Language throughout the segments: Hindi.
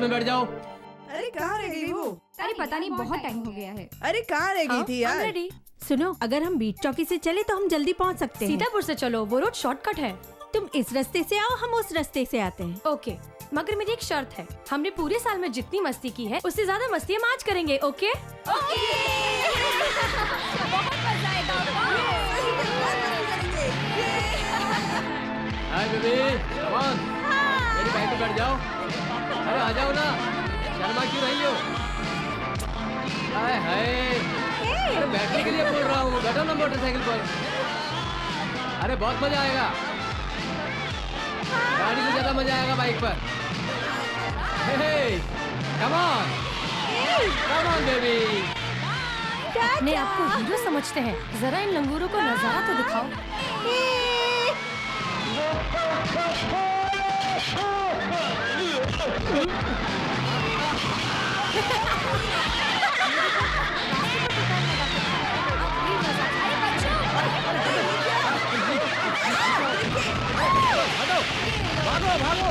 में बैठ जाओ। अरे कहाँ रह गई वो? अरे पता नहीं, बहुत टाइम हो गया है। अरे कहाँ रह गई थी यार? रेडी। सुनो, अगर हम बीट चौकी से चले तो हम जल्दी पहुंच सकते हैं। सीतापुर से चलो, वो रोड शॉर्टकट है। तुम इस रास्ते से आओ, हम उस रास्ते से आते हैं। ओके, मगर मेरी एक शर्त है, हमने पूरे साल में जितनी मस्ती की है उससे ज्यादा मस्ती हम आज करेंगे। ओके? बहुत मजा आएगा। हाय बेबी, कम ऑन, मेरी बाइक पे बैठ जाओ। अरे आ जाओ ना, शर्मा क्यों रही हो? हाय हाय, अरे बैठने के लिए बोल रहा हूँ, बैठो ना मोटरसाइकिल पर। अरे बहुत मजा आएगा, गाड़ी से ज्यादा मजा आएगा बाइक पर। Come on baby. अपने आपको हीरो समझते हैं, जरा इन लंगूरों को नजारा तो दिखाओ। भागो भागो,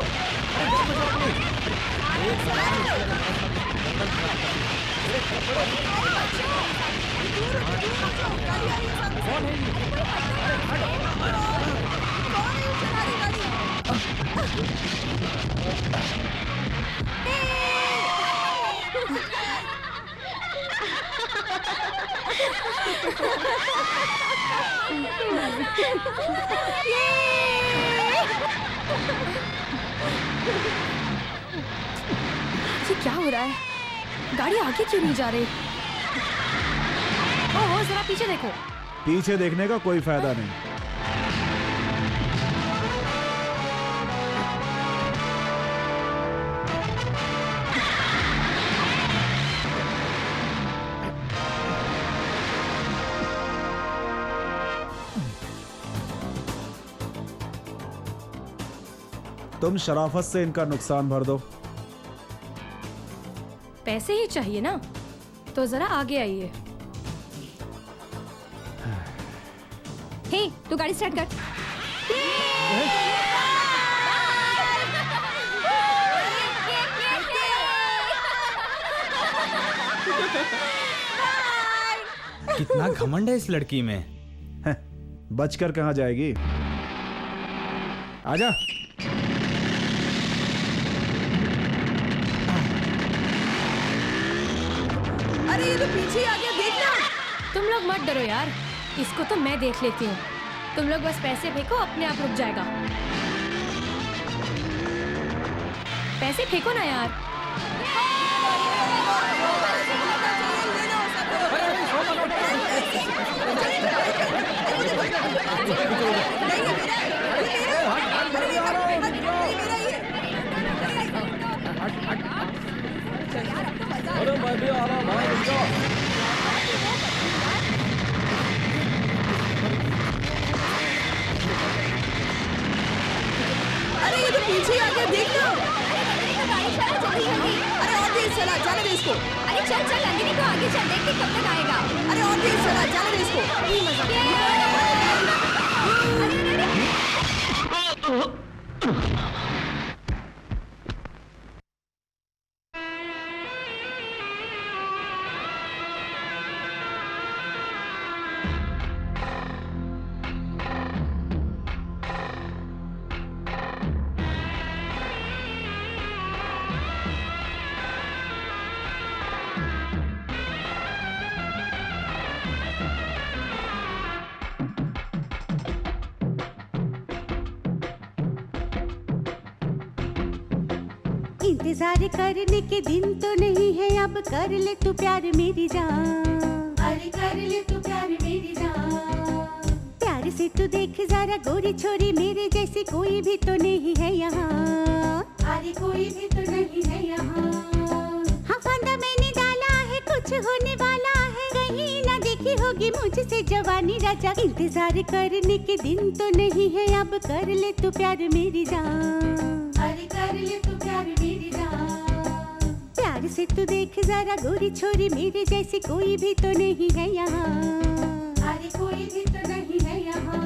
ये क्या हो रहा है? गाड़ी आगे क्यों नहीं जा रही? ओहो, जरा पीछे देखो। पीछे देखने का कोई फायदा नहीं। तुम शराफत से इनका नुकसान भर दो। पैसे ही चाहिए ना, तो जरा आगे आइए। हे, तू गाड़ी स्टार्ट कर। कितना घमंड है इस लड़की में। बचकर कहाँ जाएगी? आजा। अरे ये तो पीछे आ गया, देखना। तुम लोग मत डरो यार, इसको तो मैं देख लेती हूँ। तुम लोग बस पैसे फेंको, अपने आप रुक जाएगा। पैसे फेंको ना यार। अरे ये तो पीछे आ गया, देखना। अरे और तेज चला, जाने दे इसको। अरे चल चल नंदिनी, तो आगे चल, देख के कब तक आएगा। अरे और तेज चला, जाने दे इसको। इंतजार करने के दिन तो नहीं है, अब कर ले तू प्यार मेरी जान। अरे कर ले तू प्यार मेरी जान। प्यार से तू देख जरा गोरी छोरी, मेरे जैसी कोई भी तो नहीं है यहाँ। अरे कोई भी तो नहीं है यहाँ। हाँ फंदा मैंने डाला है, कुछ होने वाला है, कहीं ना देखी होगी मुझसे जवानी राजा। इंतजार करने के दिन तो नहीं है, अब कर ले तू प्यार मेरी जान। अरे कर ले तू प्यार मेरी जान। प्यार से तू देख जरा गोरी छोरी, मेरे जैसी कोई भी तो नहीं है यहाँ। अरे कोई भी तो नहीं है यहाँ।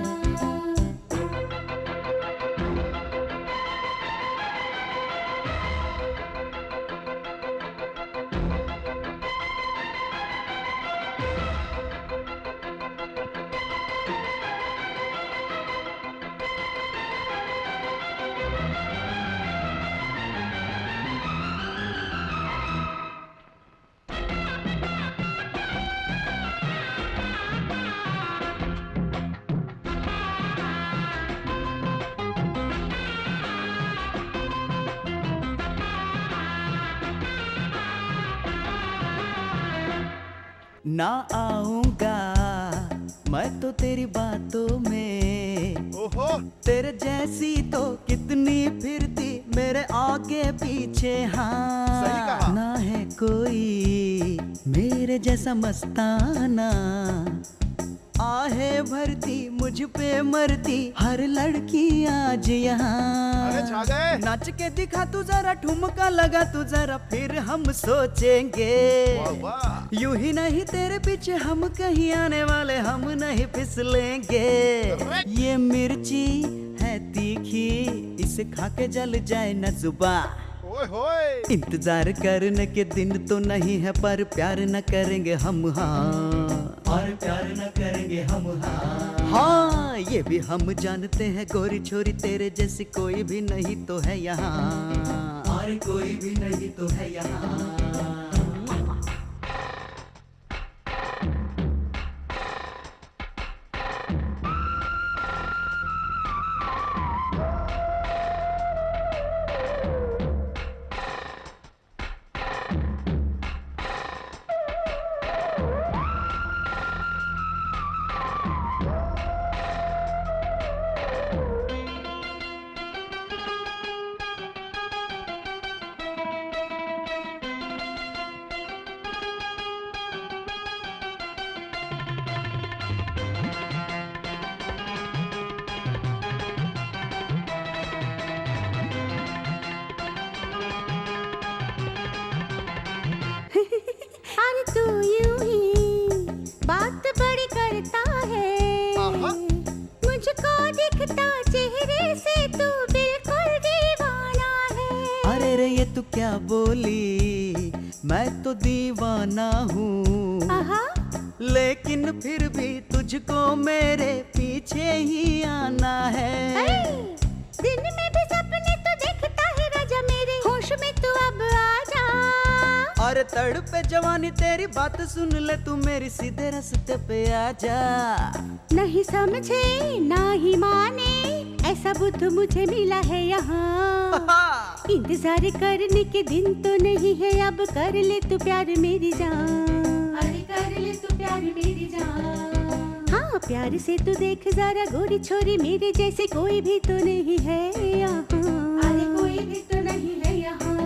ना आऊंगा मैं तो तेरी बातों में। ओहो तेरे जैसी तो कितनी फिरती मेरे आगे पीछे। हाँ सही कहा। ना है कोई मेरे जैसा मस्ताना, आहे भरती मुझ पे मरती हर लड़की आज यहाँ। अरे छा गए। नाच के दिखा तू जरा, ठुमका लगा तू जरा, फिर हम सोचेंगे। वाह वाह। यूं ही नहीं तेरे पीछे हम कहीं आने वाले, हम नहीं फिसलेंगे। ये मिर्ची है तीखी, इसे खा के जल जाए न जुबा। ओए होए। इंतजार करने के दिन तो नहीं है, पर प्यार न करेंगे हम। हाँ और प्यार न करेंगे हम। हाँ ये भी हम जानते हैं गोरी छोरी, तेरे जैसी कोई भी नहीं तो है यहाँ, और कोई भी नहीं तो है यहाँ। अरे तू यूं ही बात बड़ी करता है, आहा। मुझको दिखता चेहरे से तू बिल्कुल दीवाना है। अरे रे ये तू क्या बोली, मैं तो दीवाना हूँ। आहा। लेकिन फिर भी तुझको मेरे पीछे ही आना है। दिन में भी सपने तो देखता है राजा मेरे, होश में तू अब आ जा। और तड़पे जवानी तेरी बात सुन ले तू मेरी, सीधे रास्ते पे आ जा। नहीं समझे ना ही माने, ऐसा बुद्ध मुझे मिला है यहाँ। इंतजार करने के दिन तो नहीं है, अब कर ले तू प्यार मेरी जान। अरे कर ले तू प्यार मेरी जान। हाँ प्यार से तू देख जरा गोरी छोरी, मेरे जैसे कोई भी तो नहीं है यहाँ। अरे कोई भी तो नहीं है यहाँ।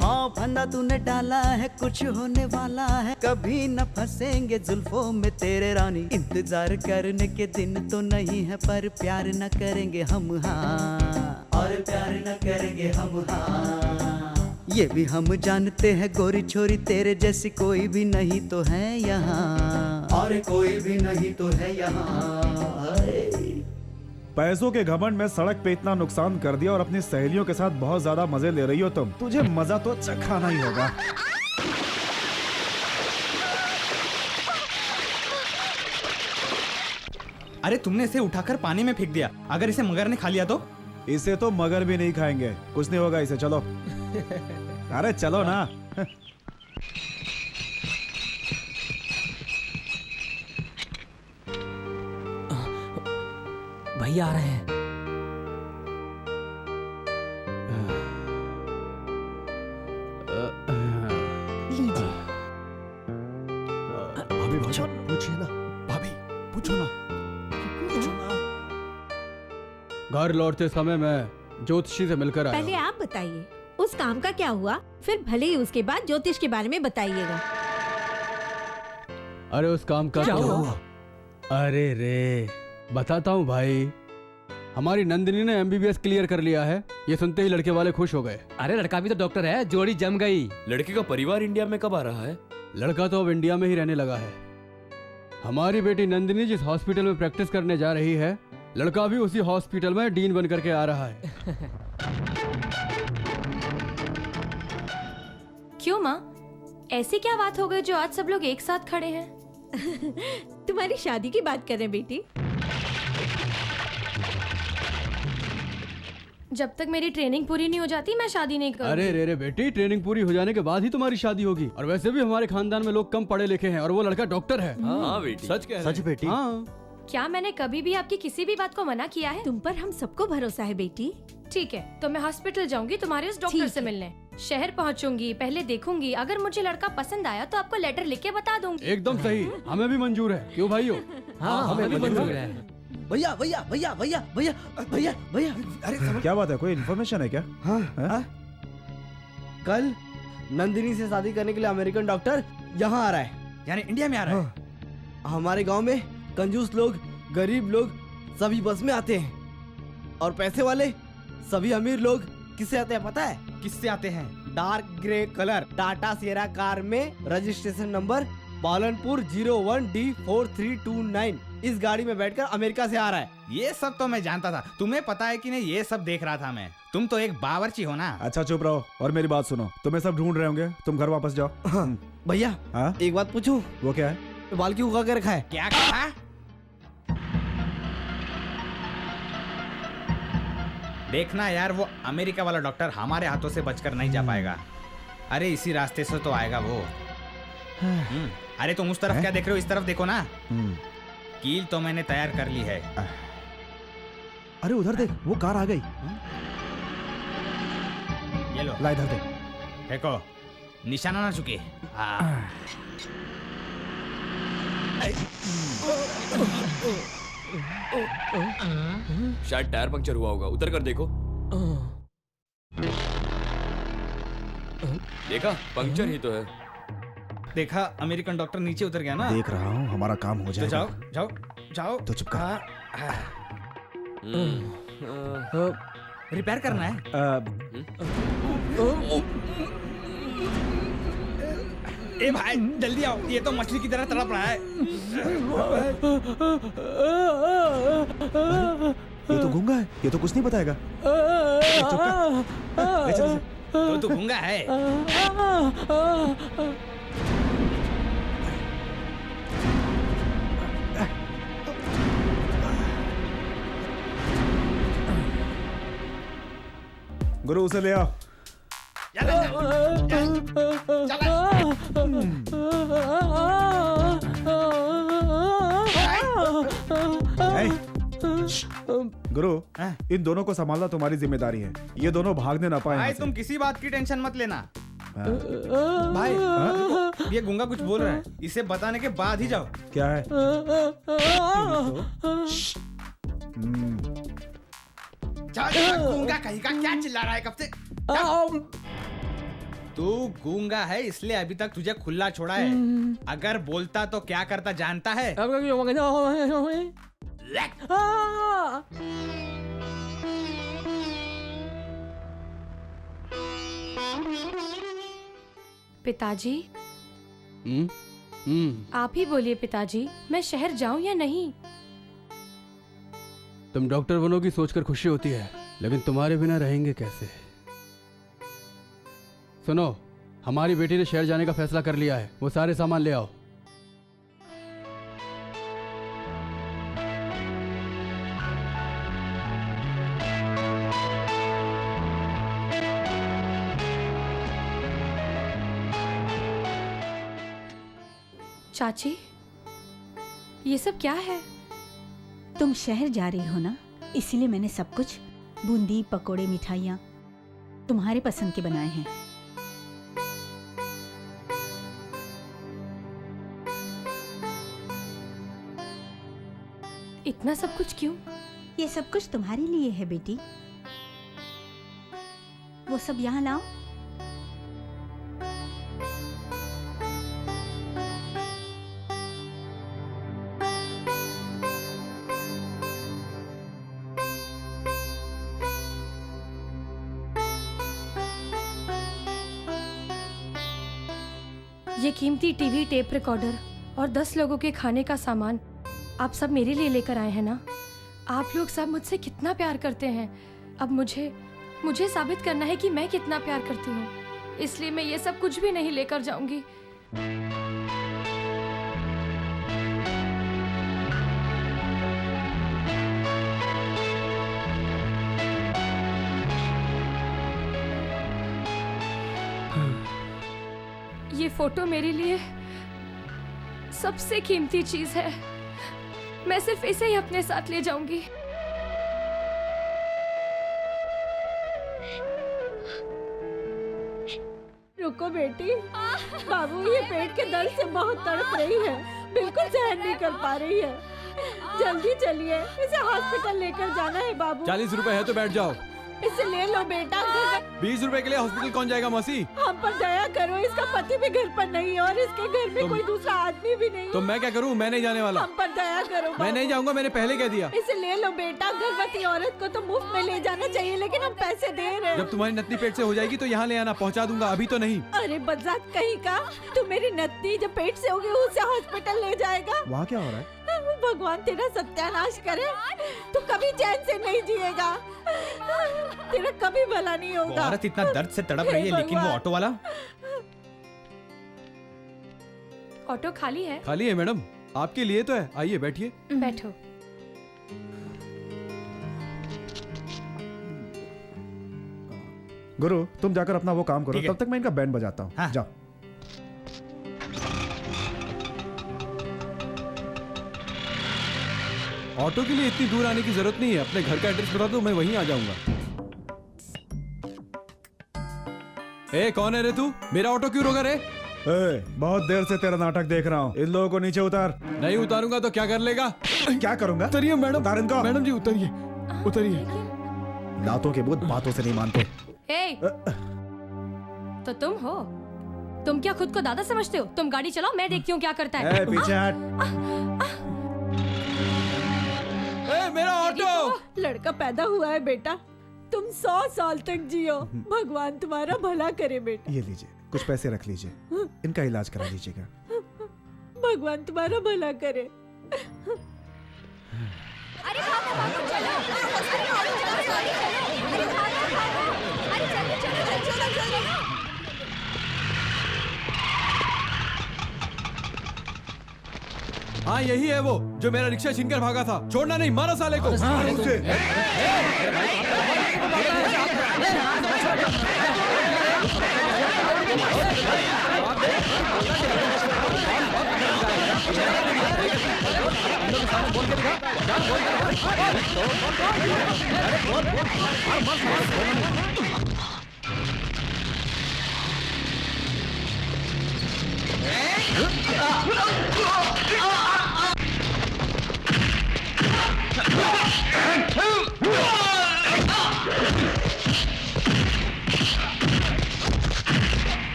हाँ फंदा तूने डाला है, कुछ होने वाला है, कभी न फंसेंगे जुल्फों में तेरे रानी। इंतजार करने के दिन तो नहीं है, पर प्यार न करेंगे हम। हाँ और प्यार न करेंगे हम। हाँ ये भी हम जानते हैं गोरी छोरी, तेरे जैसी कोई भी नहीं तो है यहाँ, और कोई भी नहीं तो है यहाँ। पैसों के घमंड में सड़क पे इतना नुकसान कर दिया और अपनी सहेलियों के साथ बहुत ज्यादा मजे ले रही हो तुम। तुझे मजा तो चखाना ही होगा। अरे तुमने इसे उठाकर पानी में फेंक दिया, अगर इसे मगर ने खा लिया तो? इसे तो मगर भी नहीं खाएंगे, कुछ नहीं होगा इसे। चलो अरे चलो ना। भैया आ रहे हैं। भाभी पूछिए ना। भाभी पूछो ना। घर लौटते समय मैं ज्योतिषी से मिलकर आया। पहले आप बताइए उस काम का क्या हुआ, फिर भले ही उसके बाद ज्योतिष के बारे में बताइएगा। अरे उस काम का क्या तो- हुआ? अरे रे बताता हूँ भाई, हमारी नंदिनी ने MBBS क्लियर कर लिया है। ये सुनते ही लड़के वाले खुश हो गए। अरे लड़का भी तो डॉक्टर है, जोड़ी जम गई। लड़के का परिवार इंडिया में कब आ रहा है? लड़का तो अब इंडिया में ही रहने लगा है। हमारी बेटी नंदिनी जिस हॉस्पिटल में प्रैक्टिस करने जा रही है, लड़का भी उसी हॉस्पिटल में डीन बन करके आ रहा है। क्यों माँ, ऐसी क्या बात हो गई जो आज सब लोग एक साथ खड़े हैं? तुम्हारी शादी की बात कर रहे हैं बेटी। जब तक मेरी ट्रेनिंग पूरी नहीं हो जाती मैं शादी नहीं करूंगी। अरे रे रे बेटी, ट्रेनिंग पूरी हो जाने के बाद ही तुम्हारी शादी होगी। और वैसे भी हमारे खानदान में लोग कम पढ़े लिखे हैं और वो लड़का डॉक्टर है। हाँ बेटी। सच कह रहे हैं। बेटी। हाँ। क्या मैंने कभी भी आपकी किसी भी बात को मना किया है? तुम पर हम सबको भरोसा है बेटी। ठीक है, तो मैं हॉस्पिटल जाऊंगी तुम्हारे उस डॉक्टर ठीक से है। मिलने। शहर पहुंचूंगी, पहले देखूंगी, अगर मुझे लड़का पसंद आया तो आपको लेटर लिख के बता दूंगी। एकदम सही, हमें भी मंजूर है। क्यों भाइयों? हाँ हमें भी मंजूर है। भैया भैया भैया भैया भैया भैया भैया, अरे क्या बात है, कोई इन्फॉर्मेशन है क्या? हाँ, कल नंदिनी से शादी करने के लिए अमेरिकन डॉक्टर यहाँ आ रहा है, यानी इंडिया में आ रहा है। हमारे गांव में कंजूस लोग, गरीब लोग सभी बस में आते हैं, और पैसे वाले सभी अमीर लोग किससे आते हैं पता है? किससे आते हैं? Dark grey colour Tata Sierra car में, रजिस्ट्रेशन नंबर पालनपुर 01D4329। इस गाड़ी में बैठकर अमेरिका से आ रहा है। ये सब तो मैं जानता था, तुम्हें पता है कि नहीं? ये सब देख रहा था मैं। तुम तो एक बावर्ची हो ना। अच्छा चुप रहो और मेरी बात सुनो। तुम्हें सब ढूंढ रहे होंगे, तुम घर वापस जाओ। भैया हाँ? एक बात पूछूं? वो क्या है? बाल क्यों उगा के रखा है? क्या कहा? देखना यार, वो अमेरिका वाला डॉक्टर हमारे हाथों से बचकर नहीं जा पाएगा। अरे इसी रास्ते से तो आएगा वो। अरे तुम उस तरफ क्या देख रहे हो? इस तरफ देखो ना। कील तो मैंने तैयार कर ली है। अरे उधर देख, वो कार आ गई। ये लो, ला इधर देख। देखो निशाना ना चुके। हाँ। शायद टायर पंक्चर हुआ होगा, उतर कर देखो। देखा, पंक्चर ही तो है। देखा, अमेरिकन डॉक्टर नीचे उतर गया ना। देख रहा हूँ, हमारा काम हो तो जाएगा। जाओ जाओ जाओ। तो चुप कर। रिपेयर करना है। ए भाई जल्दी आओ, ये तो मछली की तरह तड़प रहा है। ये तो गूंगा है, ये तो कुछ नहीं बताएगा। चुप कर। ले चल इसे। तो तू गूंगा है। गुरु उसे ले आओ। गुरु, इन दोनों को संभालना तुम्हारी जिम्मेदारी है। ये दोनों भागने ना पाए। भाई तुम किसी बात की टेंशन मत लेना। भाई ये गूंगा कुछ बोल रहा है, इसे बताने के बाद ही जाओ। क्या है? गूंगा कहीं का क्या चिल्ला रहा है कब से? तू गूंगा है इसलिए अभी तक तुझे खुला छोड़ा है। अगर बोलता तो क्या करता जानता है? पिताजी, आप ही बोलिए पिताजी, मैं शहर जाऊं या नहीं? तुम डॉक्टर बनोगी सोचकर खुशी होती है, लेकिन तुम्हारे बिना रहेंगे कैसे? सुनो, हमारी बेटी ने शहर जाने का फैसला कर लिया है। वो सारे सामान ले आओ। चाची, ये सब क्या है? तुम शहर जा रही हो ना, इसीलिए मैंने सब कुछ बूंदी, पकोड़े, मिठाइयाँ तुम्हारे पसंद के बनाए हैं। इतना सब कुछ क्यों? ये सब कुछ तुम्हारे लिए है बेटी। वो सब यहाँ लाओ। ये कीमती टीवी, टेप रिकॉर्डर और 10 लोगों के खाने का सामान आप सब मेरे लिए लेकर आए हैं ना? आप लोग सब मुझसे कितना प्यार करते हैं। अब मुझे साबित करना है कि मैं कितना प्यार करती हूँ। इसलिए मैं ये सब कुछ भी नहीं लेकर जाऊंगी। ये फोटो मेरे लिए सबसे कीमती चीज है। मैं सिर्फ इसे ही अपने साथ ले जाऊंगी। रुको बेटी, बाबू ये पेट के दर्द से बहुत तड़प रही है, बिल्कुल सहन नहीं कर पा रही है। जल्दी चलिए, इसे हॉस्पिटल लेकर जाना है बाबू। 40 रुपए है तो बैठ जाओ। इसे ले लो बेटा। 20 रुपए के लिए हॉस्पिटल कौन जाएगा मौसी? हम पर दया करो, इसका पति भी घर पर नहीं है और इसके घर में कोई दूसरा आदमी भी नहीं है। तो मैं क्या करूं? मैं नहीं जाने वाला। हम पर दया करो। मैं नहीं जाऊंगा, मैंने पहले कह दिया। इसे ले लो बेटा, गर्भवती औरत को तो मुफ्त में ले जाना चाहिए, लेकिन हम पैसे दे रहे हैं। जब तुम्हारी नतनी पेट से हो जाएगी तो यहाँ ले आना, पहुँचा दूंगा, अभी तो नहीं। अरे बदजात कहीं का, तू मेरी नतनी जब पेट से होगी उसे हॉस्पिटल ले जाएगा। वहाँ क्या हो रहा है? भगवान तेरा सत्यानाश करे, तू कभी चैन से नहीं जिएगा, तेरा कभी भला नहीं वो होगा। औरत इतना दर्द से तड़प रही है, लेकिन वो ऑटो वाला ऑटो खाली है। खाली है मैडम, आपके लिए तो है, आइए बैठिए। बैठो। गुरु तुम जाकर अपना वो काम करो, ठीक है। तब तक मैं इनका बैंड बजाता हूँ। हाँ। जाओ। ऑटो के लिए इतनी दूर आने की जरूरत नहीं है, अपने घर का एड्रेस बता दो, मैं वहीं आ जाऊंगा। ए कौन है रे तू? मेरा ऑटो क्यों रोका रे? बहुत देर से तेरा नाटक देख रहा हूँ, इन लोगों को नीचे उतार। नहीं उतारूंगा तो क्या कर लेगा? क्या करूंगा? उतरिए मैडम। उतार इनको। मैडम जी उतरिए, उतरिए। लातों के भूत बातों से नहीं मानते। ए, तो तुम हो? तुम क्या खुद को दादा समझते हो? तुम गाड़ी चलाओ, मैं देखती हूँ क्या करता है। ए, पीछे हट। मेरा ऑटो। लड़का पैदा हुआ है बेटा, तुम 100 साल तक जियो, भगवान तुम्हारा भला करे बेटा। ये लीजिए, कुछ पैसे रख लीजिए, इनका इलाज करा लीजिएगा। भगवान तुम्हारा भला करे। अरे भागो भागो चलो, अरे भागो चलो, अरे भागो भागो, अरे जल्दी चलो चलो चलो। हाँ यही है वो जो मेरा रिक्शा छीनकर भागा था। छोड़ना नहीं, मारो साले को।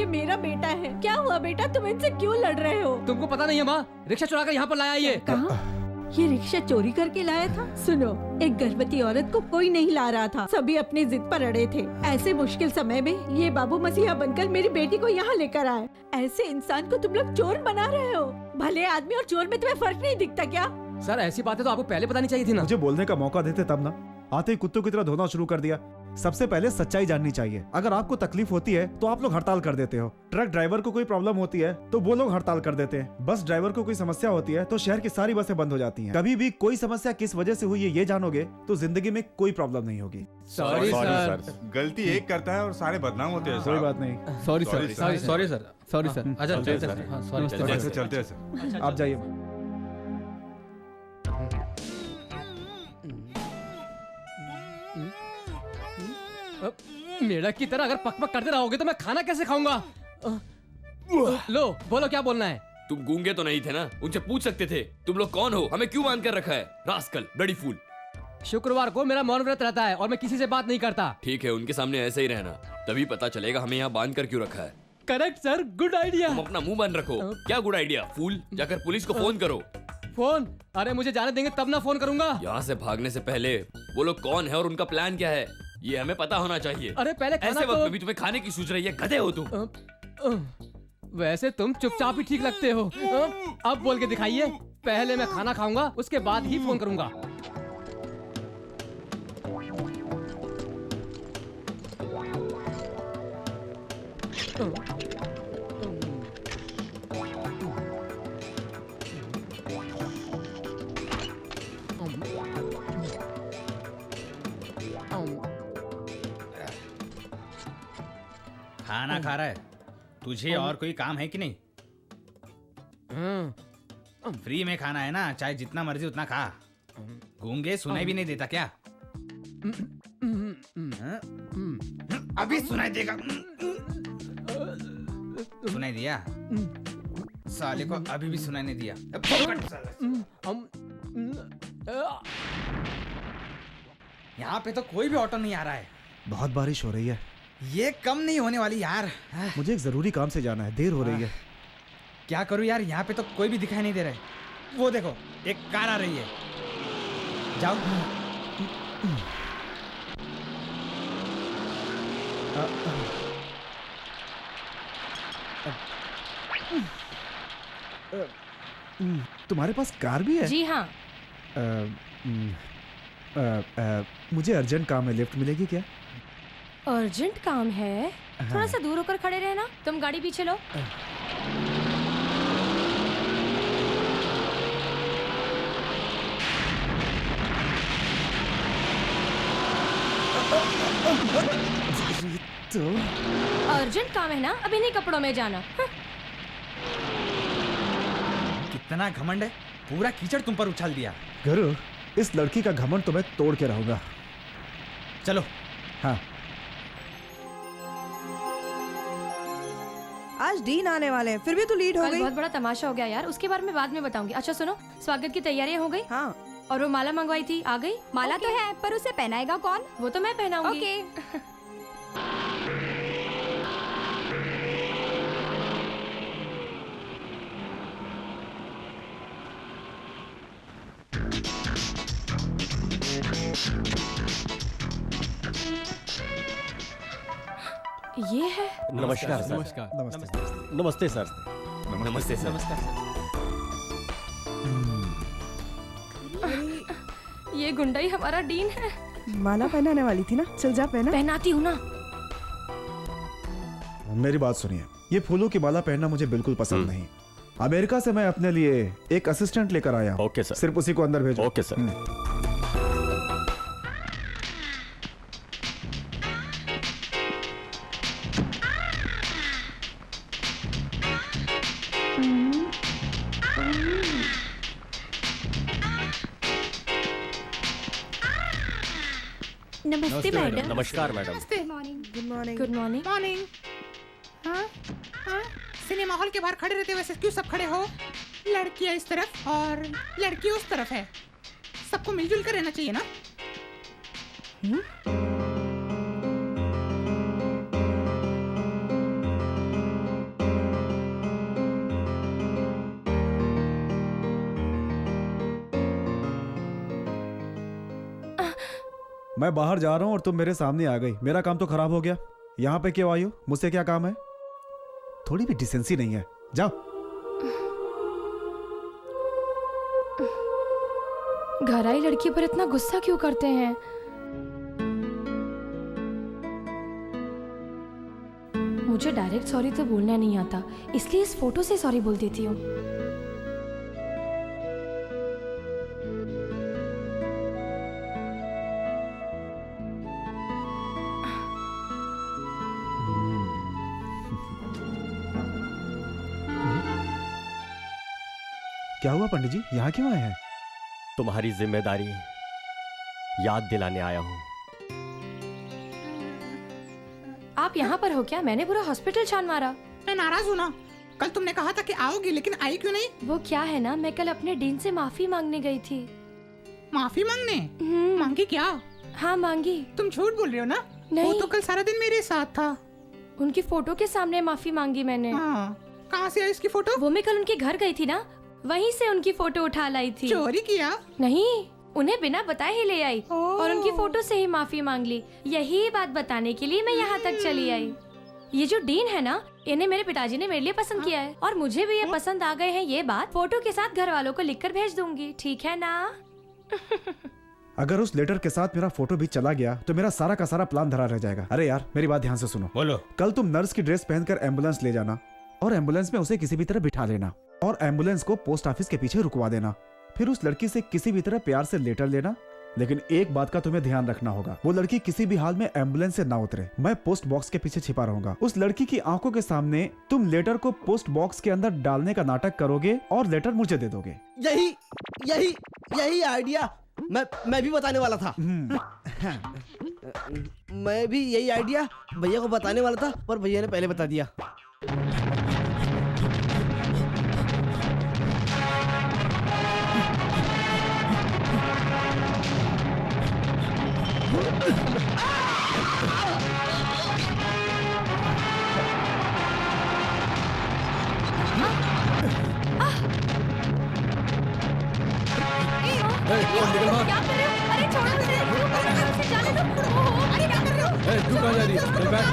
मेरा बेटा है। क्या हुआ बेटा, तुम इनसे क्यों लड़ रहे हो? तुमको पता नहीं है माँ, रिक्शा चुरा कर यहाँ पर लाया ये। कहाँ? ये रिक्शा चोरी करके लाया था? सुनो, एक गर्भवती औरत को कोई नहीं ला रहा था, सभी अपनी जिद पर अड़े थे। ऐसे मुश्किल समय में ये बाबू मसीहा बनकर मेरी बेटी को यहाँ लेकर आए। ऐसे इंसान को तुम लोग चोर बना रहे हो। भले आदमी और चोर में तुम्हें फर्क नहीं दिखता क्या? सर ऐसी बातें तो आपको पहले पता नहीं चाहिए थी ना। मुझे बोलने का मौका देते तब ना, आते ही कुत्तों की तरह धोना शुरू कर दिया। सबसे पहले सच्चाई जाननी चाहिए। अगर आपको तकलीफ होती है तो आप लोग हड़ताल कर देते हो। ट्रक ड्राइवर को कोई प्रॉब्लम होती है तो वो लोग हड़ताल कर देते हैं। बस ड्राइवर को कोई समस्या होती है तो शहर की सारी बसें बंद हो जाती हैं। कभी भी कोई समस्या किस वजह से हुई है ये जानोगे तो जिंदगी में कोई प्रॉब्लम नहीं होगी। Sorry sir. गलती एक करता है और सारे बदनाम होते हैं। कोई बात नहीं। Sorry sir. Sorry sir. Sorry sir. अच्छा सर चलते हैं सर। आप जाइए। मेढक की तरह अगर पकपक करते रहोगे तो मैं खाना कैसे खाऊंगा? लो बोलो क्या बोलना है। तुम गूंगे तो नहीं थे ना, उनसे पूछ सकते थे तुम लोग कौन हो, हमें क्यों बांध कर रखा है। Rascal, bloody fool. शुक्रवार को मेरा मौन व्रत रहता है और मैं किसी से बात नहीं करता। ठीक है, उनके सामने ऐसे ही रहना, तभी पता चलेगा हमें यहाँ बांध कर क्यों रखा है। Correct sir, good idea. तुम अपना मुंह बंद रखो। क्या गुड आइडिया फूल? जाकर पुलिस को फोन करो। फोन? अरे मुझे जाने देंगे तब ना फोन करूंगा। यहाँ से भागने से पहले वो लोग कौन है और उनका प्लान क्या है ये हमें पता होना चाहिए। अरे पहले खाना ऐसे वक्त तो... में भी तुम्हें खाने की सूझ रही है, गधे हो तुम। वैसे तुम चुपचाप ही ठीक लगते हो। अब बोल के दिखाइए। पहले मैं खाना खाऊंगा उसके बाद ही फोन करूंगा। खाना खा रहा है? तुझे और कोई काम है कि नहीं? फ्री में खाना है ना, चाहे जितना मर्जी उतना खा। गूंगे सुनाई भी नहीं देता क्या? अभी सुनाई देगा। सुनाई दिया? साले को अभी भी सुनाई नहीं दिया। यहाँ पे तो कोई भी ऑटो नहीं आ रहा है। बहुत बारिश हो रही है। ये कम नहीं होने वाली यार। मुझे एक जरूरी काम से जाना है, देर हो रही है। क्या करूं यार, यहाँ पे तो कोई भी दिखाई नहीं दे रहा है। वो देखो एक कार आ रही है। जाओ। तुम्हारे पास कार भी है? जी हाँ। मुझे अर्जेंट काम है, लिफ्ट मिलेगी क्या? अर्जेंट काम है? थोड़ा सा दूर होकर खड़े रहना। तुम गाड़ी पीछे लो। तो अर्जेंट काम है ना, अब इन्हीं कपड़ों में जाना। कितना घमंड है, पूरा कीचड़ तुम पर उछाल दिया। गुरु, इस लड़की का घमंड तो मैं तोड़ के रहूंगा। चलो। हाँ। आज डीन आने वाले हैं, फिर भी तू लीड हो कल गई। बहुत बड़ा तमाशा हो गया यार, उसके बारे में बाद में बताऊंगी। अच्छा सुनो, स्वागत की तैयारियां हो गई? हाँ। और वो माला मंगवाई थी, आ गई? माला तो है, पर उसे पहनाएगा कौन? वो तो मैं पहनाऊंगी। ओके। ये है? नमस्कार सर। नमस्कार। नमस्ते सर। नमस्ते सर। नमस्कार सर। ये गुंडा ही हमारा डीन है। माला पहनाने वाली थी ना, चल जा पहना। पहनाती हूँ ना। मेरी बात सुनिए, ये फूलों की माला पहनना मुझे बिल्कुल पसंद नहीं। अमेरिका से मैं अपने लिए एक असिस्टेंट लेकर आया हूँ। Okay sir. सिर्फ उसी को अंदर भेजो। Okay sir. नमस्ते मैडम। नमस्कार madam. Good morning. Good morning. Morning. हाँ हाँ, सिनेमा हॉल के बाहर खड़े रहते वैसे क्यों सब खड़े हो? लड़कियां इस तरफ और लड़की उस तरफ है, सबको मिलजुल कर रहना चाहिए ना। मैं बाहर जा रहा हूँ और तुम मेरे सामने आ गई। मेरा काम तो खराब हो गया। यहाँ पे क्यों आई हो? मुझसे क्या काम है? थोड़ी भी डिसेंसी नहीं है। जाओ। घर आई लड़की पर इतना गुस्सा क्यों करते हैं? मुझे डायरेक्ट सॉरी तो बोलना नहीं आता, इसलिए इस फोटो से सॉरी बोल देती हूँ। क्या हुआ पंडित जी, यहाँ क्यों आए हैं? तुम्हारी जिम्मेदारी याद दिलाने आया हूँ। आप यहाँ पर हो क्या? मैंने पूरा हॉस्पिटल छान मारा। मैं नाराज हूँ ना, कल तुमने कहा था कि आओगी लेकिन आई क्यों नहीं? वो क्या है ना, मैं कल अपने डीन से माफी मांगने गई थी। माफी मांगने? मांगी क्या? हाँ मांगी। तुम झूठ बोल रहे हो ना? नहीं। वो तो कल सारा दिन मेरे साथ था। उनकी फोटो के सामने माफी मांगी मैंने। कहाँ से आई उसकी फोटो? वो मैं कल उनके घर गई थी ना, वहीं से उनकी फोटो उठा लाई थी। चोरी किया? नहीं, उन्हें बिना बताए ही ले आई और उनकी फोटो से ही माफी मांग ली। यही बात बताने के लिए मैं यहाँ तक चली आई। ये जो डीन है ना, इन्हें मेरे पिताजी ने मेरे लिए पसंद किया है और मुझे भी ये पसंद आ गए हैं। ये बात फोटो के साथ घर वालों को लिखकर भेज दूंगी, ठीक है ना? अगर उस लेटर के साथ मेरा फोटो भी चला गया तो मेरा सारा का सारा प्लान धरा रह जाएगा। अरे यार मेरी बात ध्यान से सुनो। बोलो। कल तुम नर्स की ड्रेस पहनकर एम्बुलेंस ले जाना और एम्बुलेंस में उसे किसी भी तरह बिठा लेना और एम्बुलेंस को पोस्ट ऑफिस के पीछे रुकवा देना। फिर उस लड़की से किसी भी तरह प्यार से लेटर लेना, लेकिन एक बात का तुम्हें ध्यान रखना होगा, वो लड़की किसी भी हाल में एम्बुलेंस से ना उतरे। मैं पोस्ट बॉक्स के पीछे छिपा रहूंगा। उस लड़की की आंखों के सामने तुम लेटर को पोस्ट बॉक्स के अंदर डालने का नाटक करोगे और लेटर मुझे दे दोगे। यही यही यही आइडिया मैं भी बताने वाला था। मैं भी यही आइडिया भैया को बताने वाला था, पर भैया ने पहले बता दिया। क्या कर रहे हो? अरे छोड़ो उसे, उसे जाने दो। अरे क्या कर रहे हो? तू कहाँ जा रही है? चल बैठ।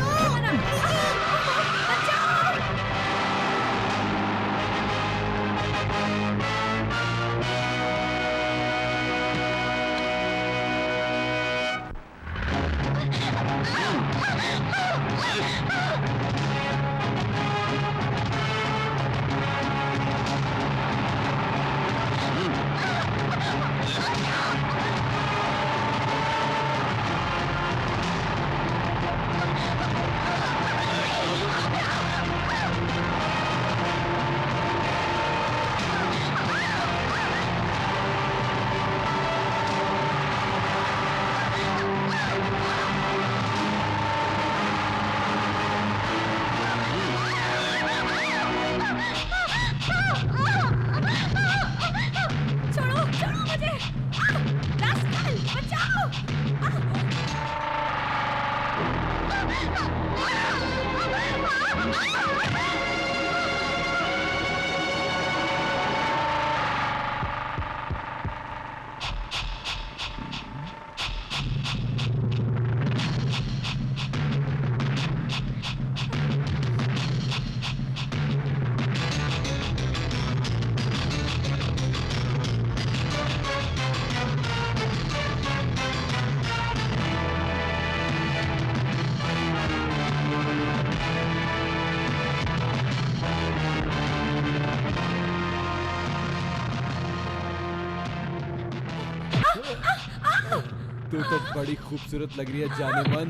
तू तो बड़ी खूबसूरत लग रही है जाने मन।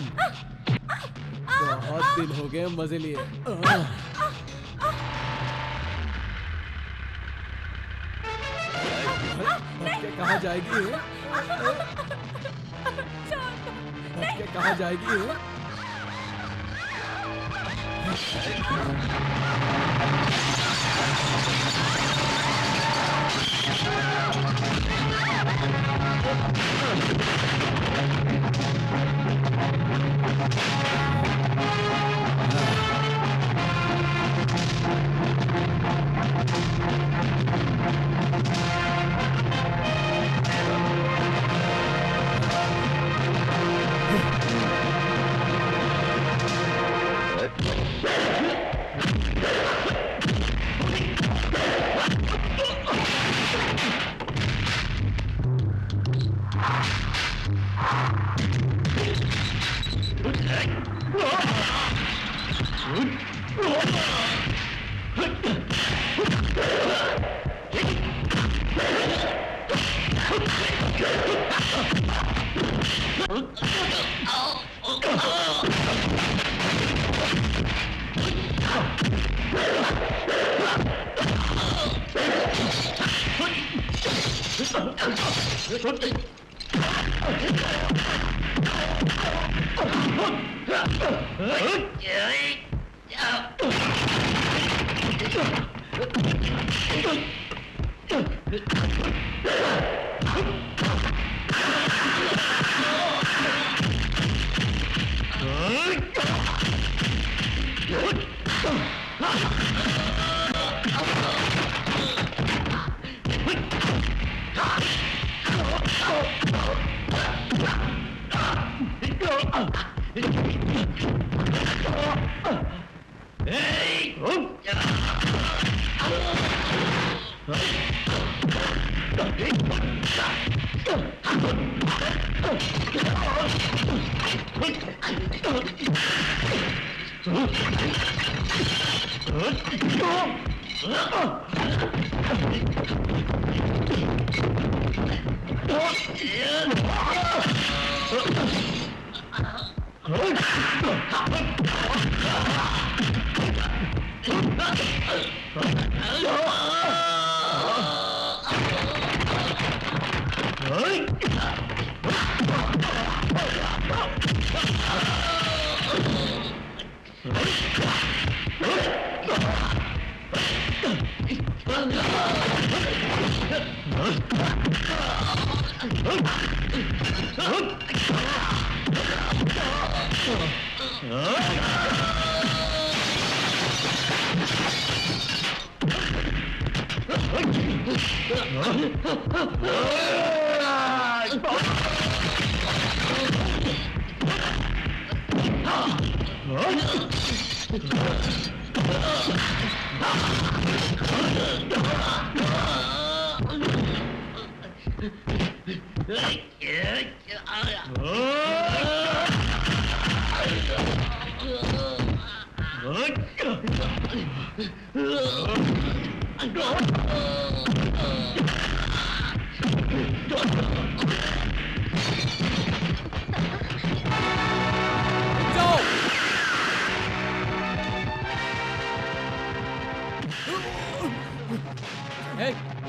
बहुत दिन हो गए मजे लिए। कहाँ जाएगी? कहाँ जाएगी?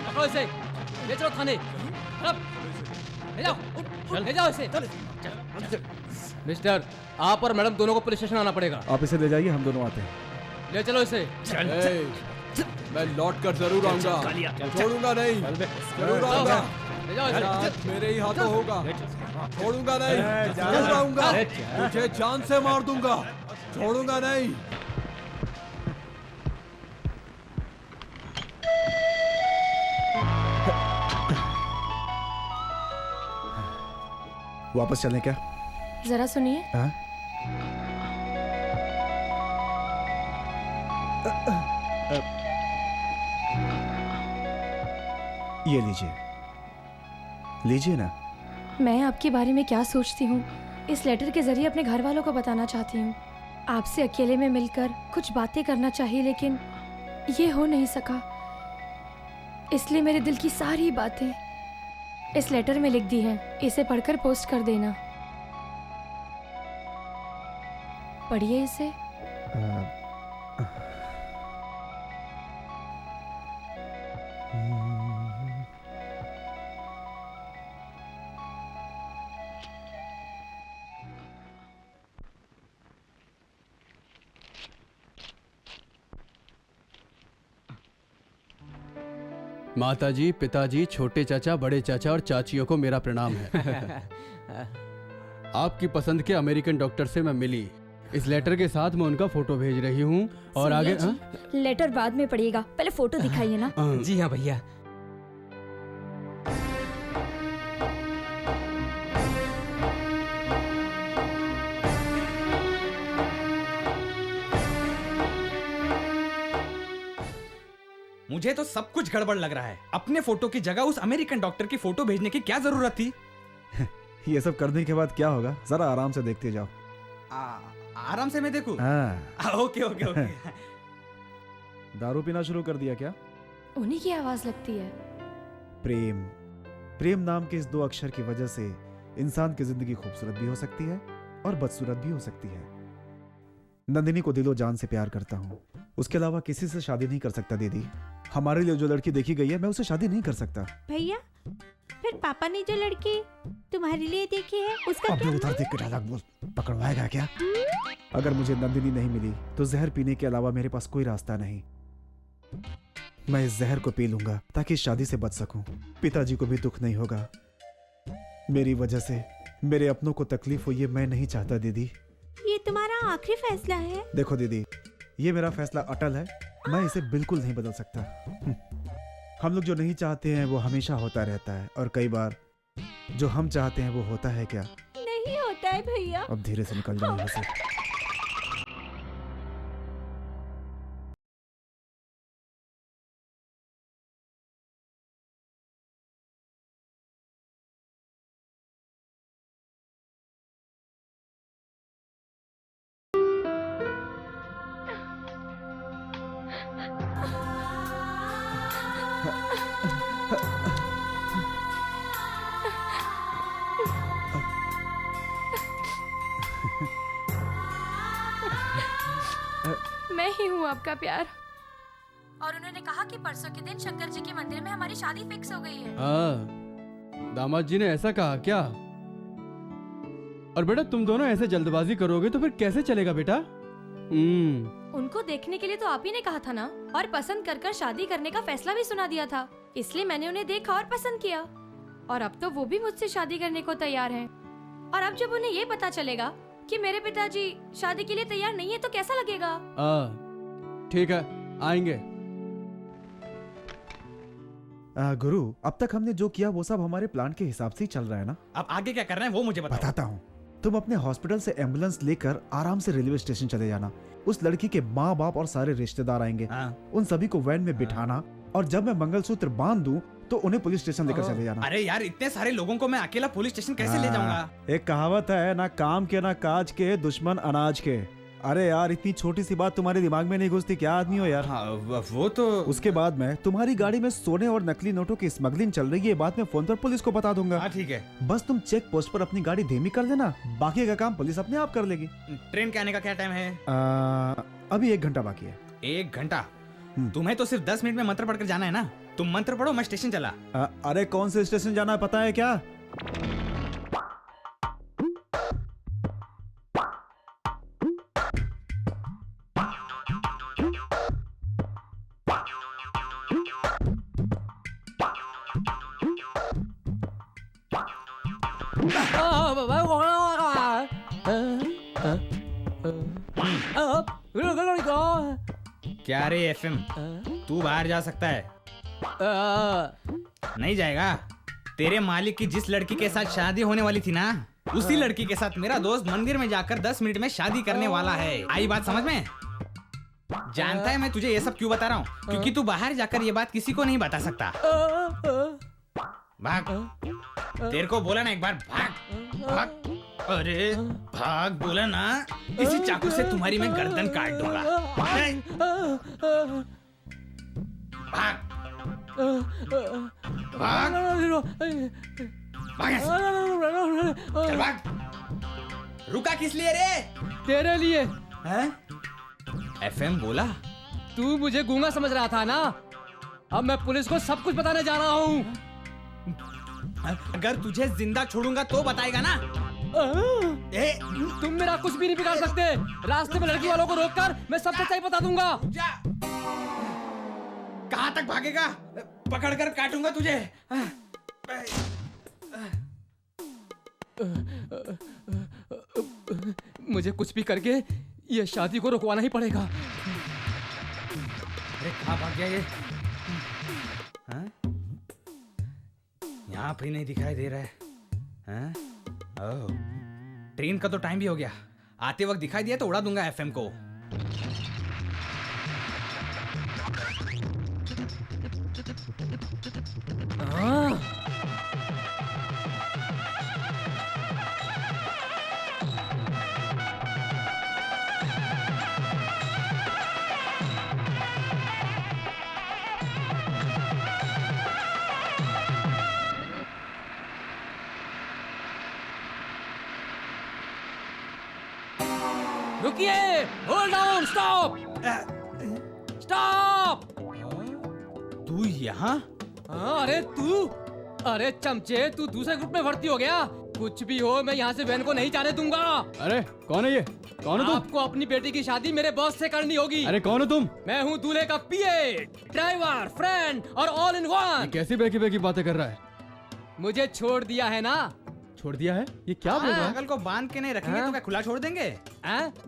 पकड़ो इसे, ले चलो थाने। ले जाओ, ले जाओ इसे। मिस्टर, आप और मैडम दोनों को पुलिस स्टेशन आना पड़ेगा। आप इसे ले जाइए, हम दोनों आते हैं। ले चलो इसे। मैं लौट कर जरूर आऊंगा, छोड़ूंगा नहीं, जरूर आऊंगा। ले जाओ इसे। मेरे ही हाथों होगा, छोड़ूंगा नहीं, जरूर आऊंगा, तुझे जान से मार दूंगा, छोड़ूंगा नहीं। वापस चलें क्या? जरा सुनिए। हाँ? ये लीजिए, लीजिए ना। मैं आपके बारे में क्या सोचती हूँ इस लेटर के जरिए अपने घर वालों को बताना चाहती हूँ। आपसे अकेले में मिलकर कुछ बातें करना चाहिए, लेकिन ये हो नहीं सका। इसलिए मेरे दिल की सारी बातें इस लेटर में लिख दी हैं। इसे पढ़कर पोस्ट कर देना। पढ़िए इसे। माताजी, पिताजी, छोटे चाचा, बड़े चाचा और चाचियों को मेरा प्रणाम है। आपकी पसंद के अमेरिकन डॉक्टर से मैं मिली। इस लेटर के साथ मैं उनका फोटो भेज रही हूँ और आगे लेटर बाद में पढ़िएगा, पहले फोटो दिखाइए ना। जी हाँ भैया। मुझे तो सब कुछ गड़बड़ लग रहा है। अपने फोटो की जगह उस अमेरिकन डॉक्टर की फोटो भेजने की क्या जरूरत थी? ये सब करने के बाद क्या होगा, जरा आराम से देखते जाओ। आराम से मैं देखूं? हाँ। Okay okay okay. दारू पीना शुरू कर दिया क्या? उन्हीं की आवाज लगती है। प्रेम, प्रेम नाम के इस दो अक्षर की वजह से इंसान की जिंदगी खूबसूरत भी हो सकती है और बदसूरत भी हो सकती है। नंदिनी को दिलो जान से प्यार करता हूँ, उसके अलावा किसी से शादी नहीं कर सकता दीदी। हमारे लिए जो लड़की देखी गई है मैं उसे शादी नहीं कर सकता। भैया फिर पापा ने जो लड़की तुम्हारे लिए देखी है उसका अब क्या? उधर देख के डायलॉग बोल, पकड़वाएगा क्या? अगर मुझे नंदिनी नहीं मिली तो जहर पीने के अलावा मेरे पास कोई रास्ता नहीं। मैं इस जहर को पी लूंगा ताकि शादी से बच सकूं। पिताजी को भी दुख नहीं होगा। मेरी वजह से मेरे अपनों को तकलीफ हो ये मैं नहीं चाहता दीदी। ये तुम्हारा आखिरी फैसला है? देखो दीदी, ये मेरा फैसला अटल है, मैं इसे बिल्कुल नहीं बदल सकता। हम लोग जो नहीं चाहते हैं वो हमेशा होता रहता है, और कई बार जो हम चाहते हैं वो होता है क्या? नहीं होता है भैया। अब धीरे से निकल जाओ यहाँ से। मैं ही हूँ आपका प्यार। और उन्होंने कहा कि परसों के दिन शंकर जी के मंदिर में हमारी शादी फिक्स हो गई है। दामाद जी ने ऐसा कहा क्या? और बेटा तुम दोनों ऐसे जल्दबाजी करोगे तो फिर कैसे चलेगा बेटा? उनको देखने के लिए तो आप ही ने कहा था ना, और पसंद कर शादी करने का फैसला भी सुना दिया था, इसलिए मैंने उन्हें देखा और पसंद किया, और अब तो वो भी मुझसे शादी करने को तैयार हैं। और अब जब उन्हें ये पता चलेगा कि मेरे पिताजी शादी के लिए तैयार नहीं है तो कैसा लगेगा? ठीक है, आएंगे। गुरु, अब तक हमने जो किया वो सब हमारे प्लान के हिसाब से ही चल रहा है ना? अब आगे क्या करना है वो मुझे बताता हूँ। तुम अपने हॉस्पिटल से एम्बुलेंस लेकर आराम से रेलवे स्टेशन चले जाना। उस लड़की के माँ बाप और सारे रिश्तेदार आएंगे, उन सभी को वैन में बिठाना, और जब मैं मंगलसूत्र बांध दूं तो उन्हें पुलिस स्टेशन लेकर चले जाना। अरे यार, इतने सारे लोगों को मैं अकेला पुलिस स्टेशन कैसे ले जाऊंगा? एक कहावत है ना, काम के ना काज के, दुश्मन अनाज के। अरे यार, इतनी छोटी सी बात तुम्हारे दिमाग में नहीं घुसती? क्या आदमी हो यार। वो तो उसके बाद मैं तुम्हारी गाड़ी में सोने और नकली नोटों की स्मगलिंग चल रही है, ये बात मैं फोन पर पुलिस को बता दूंगा। ठीक है, बस तुम चेक पोस्ट पर अपनी गाड़ी धीमी कर देना, बाकी का काम पुलिस अपने आप कर लेगी। ट्रेन के आने का क्या टाइम है? अभी 1 घंटा बाकी है। 1 घंटा? तुम्हें तो सिर्फ 10 मिनट में मंत्र पढ़कर जाना है ना। तुम मंत्र पढ़ो, मैं स्टेशन चला। अरे कौन से स्टेशन जाना है पता है क्या? क्या रे एफएम, तू बाहर जा सकता है? नहीं जाएगा? तेरे मालिक की जिस लड़की के साथ शादी होने वाली थी ना, उसी लड़की के साथ मेरा दोस्त मंदिर में जाकर 10 मिनट में शादी करने वाला है। आई बात समझ में? जानता है मैं तुझे ये सब क्यों बता रहा हूँ? क्योंकि तू बाहर जाकर ये बात किसी को नहीं बता सकता। भाग, तेरे को बोला ना एक बार, भाग भाग। अरे भाग बोला ना, इसी चाकू से तुम्हारी मैं गर्दन काट दूंगा। भाग भाग भाग, चल भाग। रुका किस लिए रे? तेरे लिए। हैं? एफएम बोला? तू मुझे गूंगा समझ रहा था ना, अब मैं पुलिस को सब कुछ बताने जा रहा हूँ। अगर तुझे जिंदा छोड़ूंगा तो बताएगा ना? तुम मेरा कुछ भी नहीं बिगाड़ सकते। रास्ते में लड़की वालों को रोककर मैं सब सच्चाई बता दूंगा। कहाँ तक भागेगा? पकड़कर काटूंगा तुझे। मुझे कुछ भी करके ये शादी को रुकवाना ही पड़ेगा। अरे कहाँ भाग गया ये? यहाँ पे नहीं दिखाई दे रहा है। ओह, ट्रेन का तो टाइम भी हो गया। आते वक्त दिखाई दिया तो उड़ा दूंगा एफएम को। रुकिए, होल्ड डाउन, स्टॉप स्टॉप। तू यहाँ? हाँ, अरे चमचे, तू दूसरे ग्रुप में भर्ती हो गया। कुछ भी हो, मैं यहाँ से वैन को नहीं जाने दूंगा। अरे कौन है ये? कौन है तुम? आपको अपनी बेटी की शादी मेरे बॉस से करनी होगी। अरे कौन हो तुम? मैं हूँ दूल्हे का पीए, ड्राइवर, फ्रेंड और ऑल इन वन। कैसी बेकी बेकी बातें कर रहा है? मुझे छोड़ दिया है ना? छोड़ दिया है? ये क्या बोल रहा है? पागल को बांध के नहीं रखेंगे तो क्या खुला छोड़ देंगे?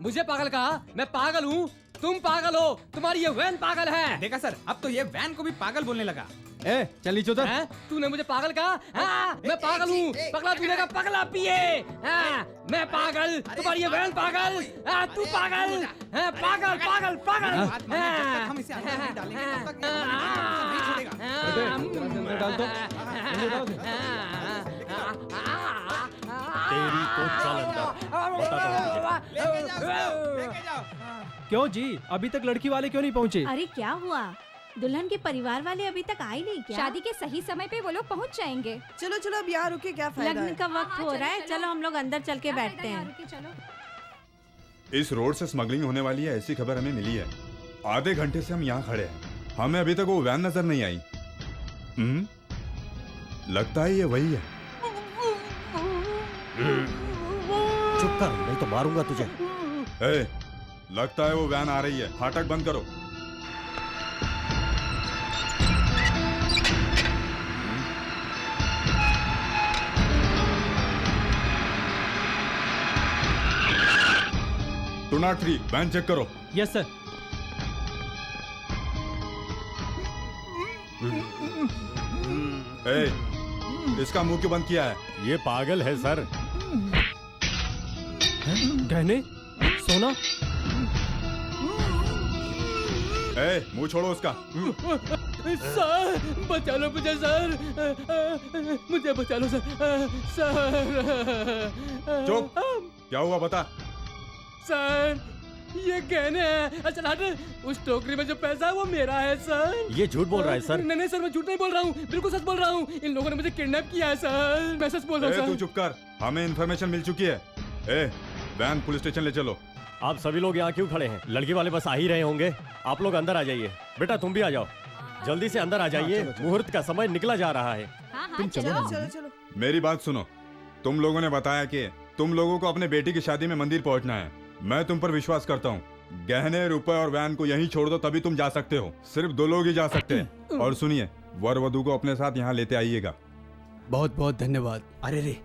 मुझे पागल कहा? मैं पागल हूँ, तुम पागल हो, तुम्हारी ये वैन पागल है। देखा सर, अब तो ये वैन को भी पागल बोलने लगा। ए, चल नीचे उतर। तूने मुझे पागल कहा? मैं पागल हूँ, पगला दूल्हे का पगला पिए। मैं पागल, तुम्हारी ये वैन पागल, तू पागल, पागल पागल पागल। हम इसे अंदर नहीं डालेंगे तब तक ये नहीं छोड़ेगा। डाल दो। तेरी तो चल अंदर, बताता हूँ। क्यों जी, अभी तक लड़की वाले क्यों नहीं पहुँचे? अरे क्या हुआ? दुल्हन के परिवार वाले अभी तक आए नहीं क्या? शादी के सही समय पे वो लोग पहुंच जाएंगे। चलो चलो, अब यहाँ रुके क्या फायदा लगन है? का वक्त हो रहा है, चलो हम लोग अंदर चल के बैठते हैं। इस रोड से स्मगलिंग होने वाली है ऐसी खबर हमें मिली है। आधे घंटे से हम यहाँ खड़े हैं, हमें अभी तक वो वैन नजर नहीं आई। लगता है ये वही है। चुप कर, नहीं तो मारूंगा तुझे। लगता है वो वैन आ रही है, फाटक बंद करो। टू नॉट 3, वैन चेक करो। Yes sir. इसका मुंह क्यों बंद किया है? ये पागल है सर। गहने, सोना। मुंह छोड़ो उसका। सर बचा लो मुझे सर, मुझे बचा लो सर। चुप, क्या हुआ बता। सर ये गहने हैं। अच्छा हट, उस टोकरी में जो पैसा है वो मेरा है सर। ये झूठ बोल रहा है सर। नहीं सर, मैं झूठ नहीं बोल रहा हूँ, बिल्कुल सच बोल रहा हूँ। इन लोगों ने मुझे किडनैप किया है सर, मैं सच बोल रहा हूँ। तू चुप कर, हमें इन्फॉर्मेशन मिल चुकी है। वैन पुलिस स्टेशन ले चलो। आप सभी लोग यहाँ क्यों खड़े हैं? लड़की वाले बस आ ही रहे होंगे। आप लोग अंदर आ जाइए। बेटा तुम भी आ जाओ, जल्दी से अंदर आ जाइए। मुहूर्त का समय निकला जा रहा है। तुम चलो। मेरी बात सुनो, तुम लोगों ने बताया कि तुम लोगों को अपने बेटी की शादी में मंदिर पहुंचना है। मैं तुम पर विश्वास करता हूँ। गहने, रुपए और वैन को यहीं छोड़ दो, तभी तुम जा सकते हो। सिर्फ 2 लोग ही जा सकते हैं। और सुनिए, वर वधू को अपने साथ यहाँ लेते आइएगा। बहुत बहुत धन्यवाद। अरे रे,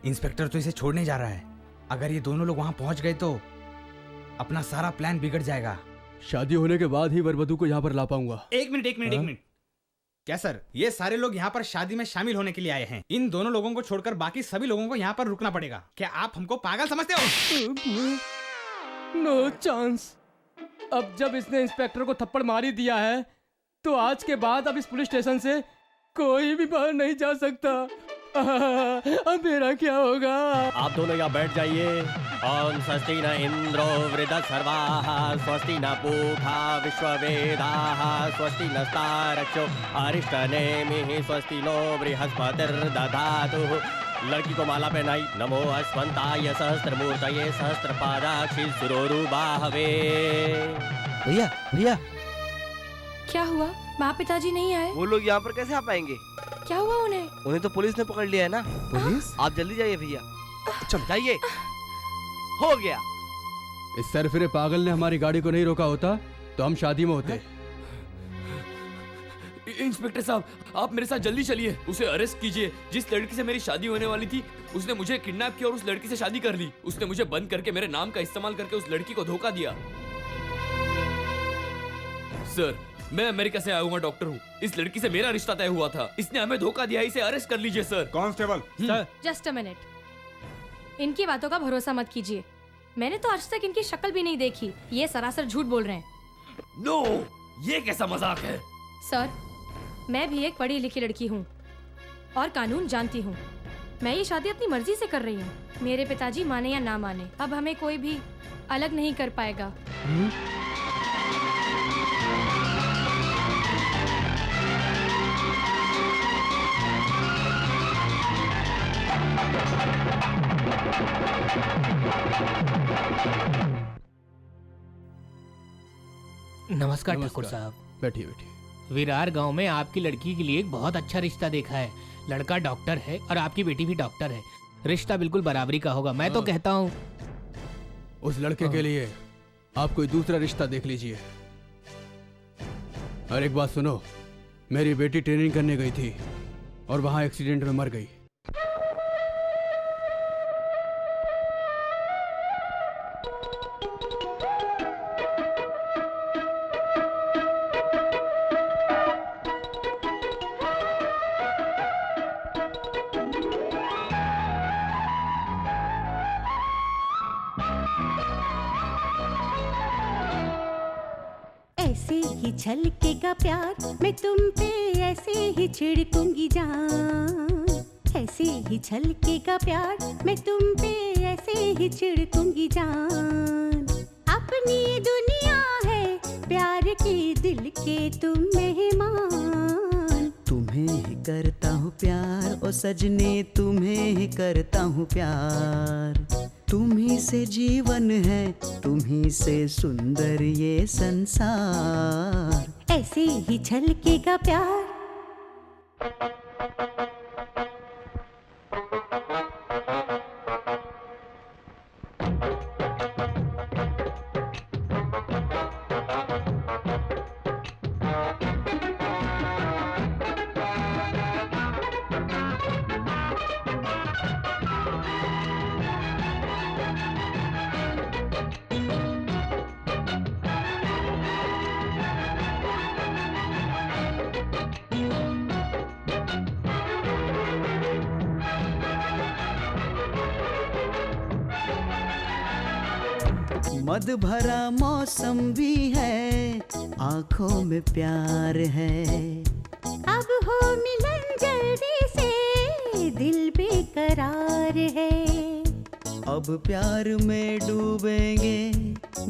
इंस्पेक्टर तो इसे छोड़ने जा रहा है। अगर ये दोनों लोग वहाँ पहुँच गए तो अपना सारा प्लान बिगड़ जाएगा। शादी होने के बाद ही वर वधू को यहाँ पर ला पाऊंगा। एक मिनट। क्या सर, ये सारे लोग यहाँ पर शादी में शामिल होने के लिए आए हैं। इन दोनों लोगों को छोड़कर बाकी सभी लोगों को यहाँ पर रुकना पड़ेगा। क्या आप हमको पागल समझते हो? No chance. अब जब इसने इंस्पेक्टर को थप्पड़ मार ही दिया है तो आज के बाद अब इस पुलिस स्टेशन से कोई भी बाहर नहीं जा सकता। अब मेरा क्या होगा? आप दोनों यहाँ बैठ जाइए। ओम स्वस्ति न इंद्रो वृद्धसर्वाः, स्वस्ति न पूषा विश्ववेदाः, स्वस्ति नस्तारक्षो अरिष्टनेमिः, स्वस्ति नो बृहस्पतिर्दधातुः। लड़की को माला पहनाई। नमो अस्मन्ताय सहस्त्रमूर्तये सहस्त्रपादाक्षि शिरोरुबाहवे। भैया क्या हुआ? माँ पिताजी नहीं आए? वो लोग यहाँ पर कैसे आ पाएंगे? क्या हुआ उन्हें? उन्हें तो पुलिस ने पकड़ लिया है ना। पुलिस? आप जल्दी जाइए भैया, चल जाइए। हो गया। इस सरफिरे पागल ने हमारी गाड़ी को नहीं रोका होता तो हम शादी में होते। इंस्पेक्टर साहब, आप मेरे साथ जल्दी चलिए, उसे अरेस्ट कीजिए। जिस लड़की से मेरी शादी होने वाली थी उसने मुझे किडनैप किया और उस लड़की से शादी कर ली। उसने मुझे बंद करके मेरे नाम का इस्तेमाल करके उस लड़की को धोखा दिया। सर, मैं अमेरिका से आया हुआ डॉक्टर हूँ। इस लड़की से मेरा रिश्ता तय हुआ था, इसने हमें धोखा दिया। इसे अरेस्ट कर लीजिए sir. Constable sir. Just a minute. इनकी बातों का भरोसा मत कीजिए। मैंने तो आज तक इनकी शक्ल भी नहीं देखी। ये सरासर झूठ बोल रहे हैं। नो, ये कैसा मजाक है? सर, मैं भी एक पढ़ी लिखी लड़की हूँ और कानून जानती हूँ। मैं ये शादी अपनी मर्जी से कर रही हूँ। मेरे पिताजी माने या ना माने, अब हमें कोई भी अलग नहीं कर पाएगा। नमस्कार ठाकुर साहब। बैठिए बैठिए। विरार गांव में आपकी लड़की के लिए एक बहुत अच्छा रिश्ता देखा है। लड़का डॉक्टर है और आपकी बेटी भी डॉक्टर है। रिश्ता बिल्कुल बराबरी का होगा। मैं तो कहता हूँ उस लड़के के लिए आप कोई दूसरा रिश्ता देख लीजिए। और एक बात सुनो, मेरी बेटी ट्रेनिंग करने गई थी और वहां एक्सीडेंट में मर गई। ऐसे ही छलकेगा प्यार, मैं तुम पे ऐसे ही छिड़कूंगी जान। ऐसे ही छलकेगा प्यार, मैं तुम पे ऐसे ही छिड़कूंगी जान। अपनी दुनिया है प्यार की, दिल के तुम मेहमान। तुम्हें ही करता हूँ प्यार ओ सजने, तुम्हें ही करता हूँ प्यार। तुम्ही से जीवन है, तुम्ही से सुंदर ये संसार। ऐसे ही छलकेगा प्यार। मद भरा मौसम भी है, आंखों में प्यार है। अब हो मिलन जल्दी से, दिल बेकरार है। अब प्यार में डूबेंगे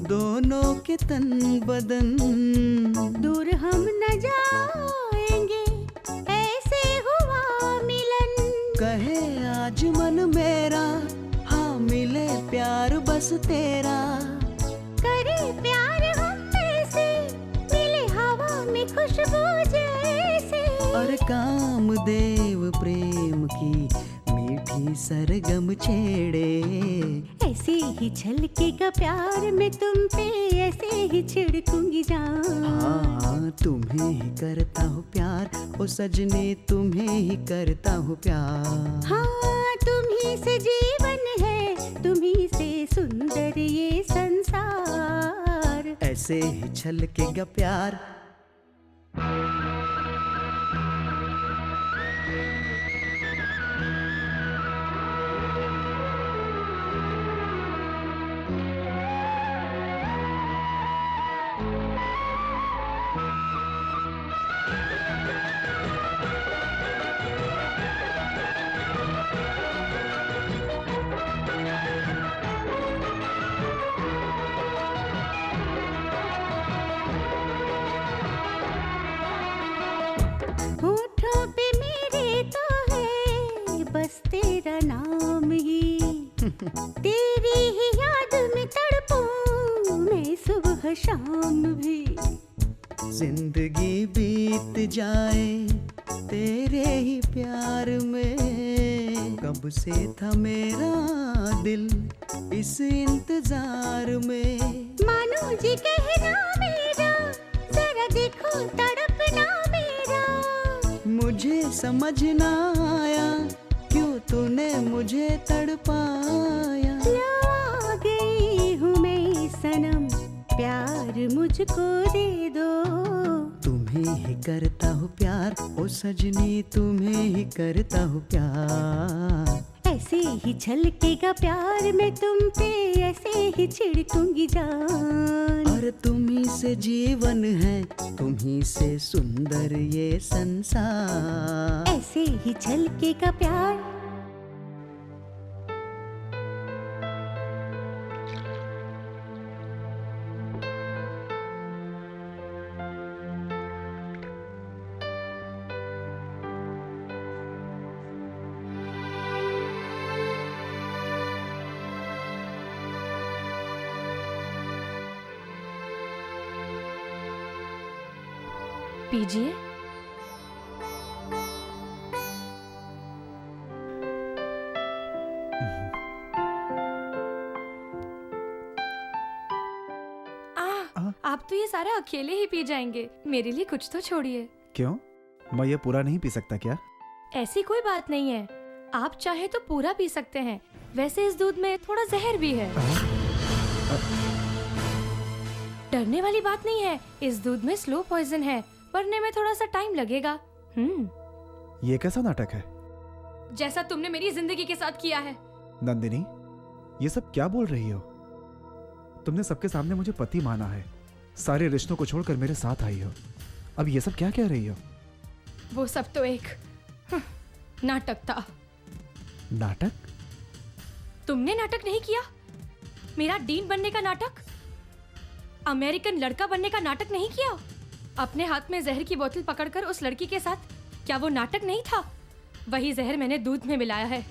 दोनों के तन बदन। दूर हम न जाएंगे, ऐसे हुआ मिलन। कहे आज मन मेरा, हाँ मिले प्यार बस तेरा। करे प्यार हम ऐसे, मिले हवा में खुशबू जैसे। और कामदेव प्रेम की मीठी सरगम छेड़े। ऐसे ही छलकेगा प्यार, मैं तुम पे ऐसे ही छिड़कूंगी जान। हाँ तुम्हें ही करता हूँ प्यार ओ सजने, तुम्हें ही करता हूँ प्यार। हाँ तुम्ही से जीवन है, तुम्ही से सुंदर ये संसार। ऐसे ही छलकेगा प्यार। होठों पे मेरे तो है बस तेरा नाम ही। तेरी ही याद में तड़पूं मैं सुबह शाम भी। जिंदगी बीत जाए तेरे ही प्यार में। कब से था मेरा दिल इस इंतजार में। मानो जी कहना मेरा, जरा देखो तड़पना मेरा। मुझे समझ ना आया क्यों तूने मुझे तड़पाया। लो आ गई हूँ मैं सनम, प्यार मुझको दे दो। तुम्हें ही करता हूँ प्यार ओ सजनी, तुम्हें ही करता हूँ प्यार। ऐसे ही छलकेगा प्यार, मैं तुम पे ऐसे ही छिड़कूंगी जान। और तुम्ही से जीवन है, तुम्ही से सुंदर ये संसार। ऐसे ही छलकेगा प्यार। पीजिए। आप तो ये सारा अकेले ही पी जाएंगे, मेरे लिए कुछ तो छोड़िए। क्यों? मैं ये पूरा नहीं पी सकता क्या? ऐसी कोई बात नहीं है, आप चाहे तो पूरा पी सकते हैं। वैसे इस दूध में थोड़ा जहर भी है। डरने वाली बात नहीं है, इस दूध में स्लो पॉइजन है, बनने में थोड़ा सा टाइम लगेगा। ये कैसा नाटक है? जैसा तुमने मेरी जिंदगी के साथ किया है। नंदिनी, ये सब क्या बोल रही हो? तुमने सबके सामने मुझे पति माना है, सारे रिश्तों को छोड़कर मेरे साथ आई हो, अब ये सब क्या कह रही हो? वो सब तो एक नाटक था। नाटक? तुमने नाटक नहीं किया? मेरा डीन बनने का नाटक, अमेरिकन लड़का बनने का नाटक नहीं किया? अपने हाथ में जहर की बोतल पकड़कर उस लड़की के साथ, क्या वो नाटक नहीं था? वही जहर मैंने दूध में मिलाया है।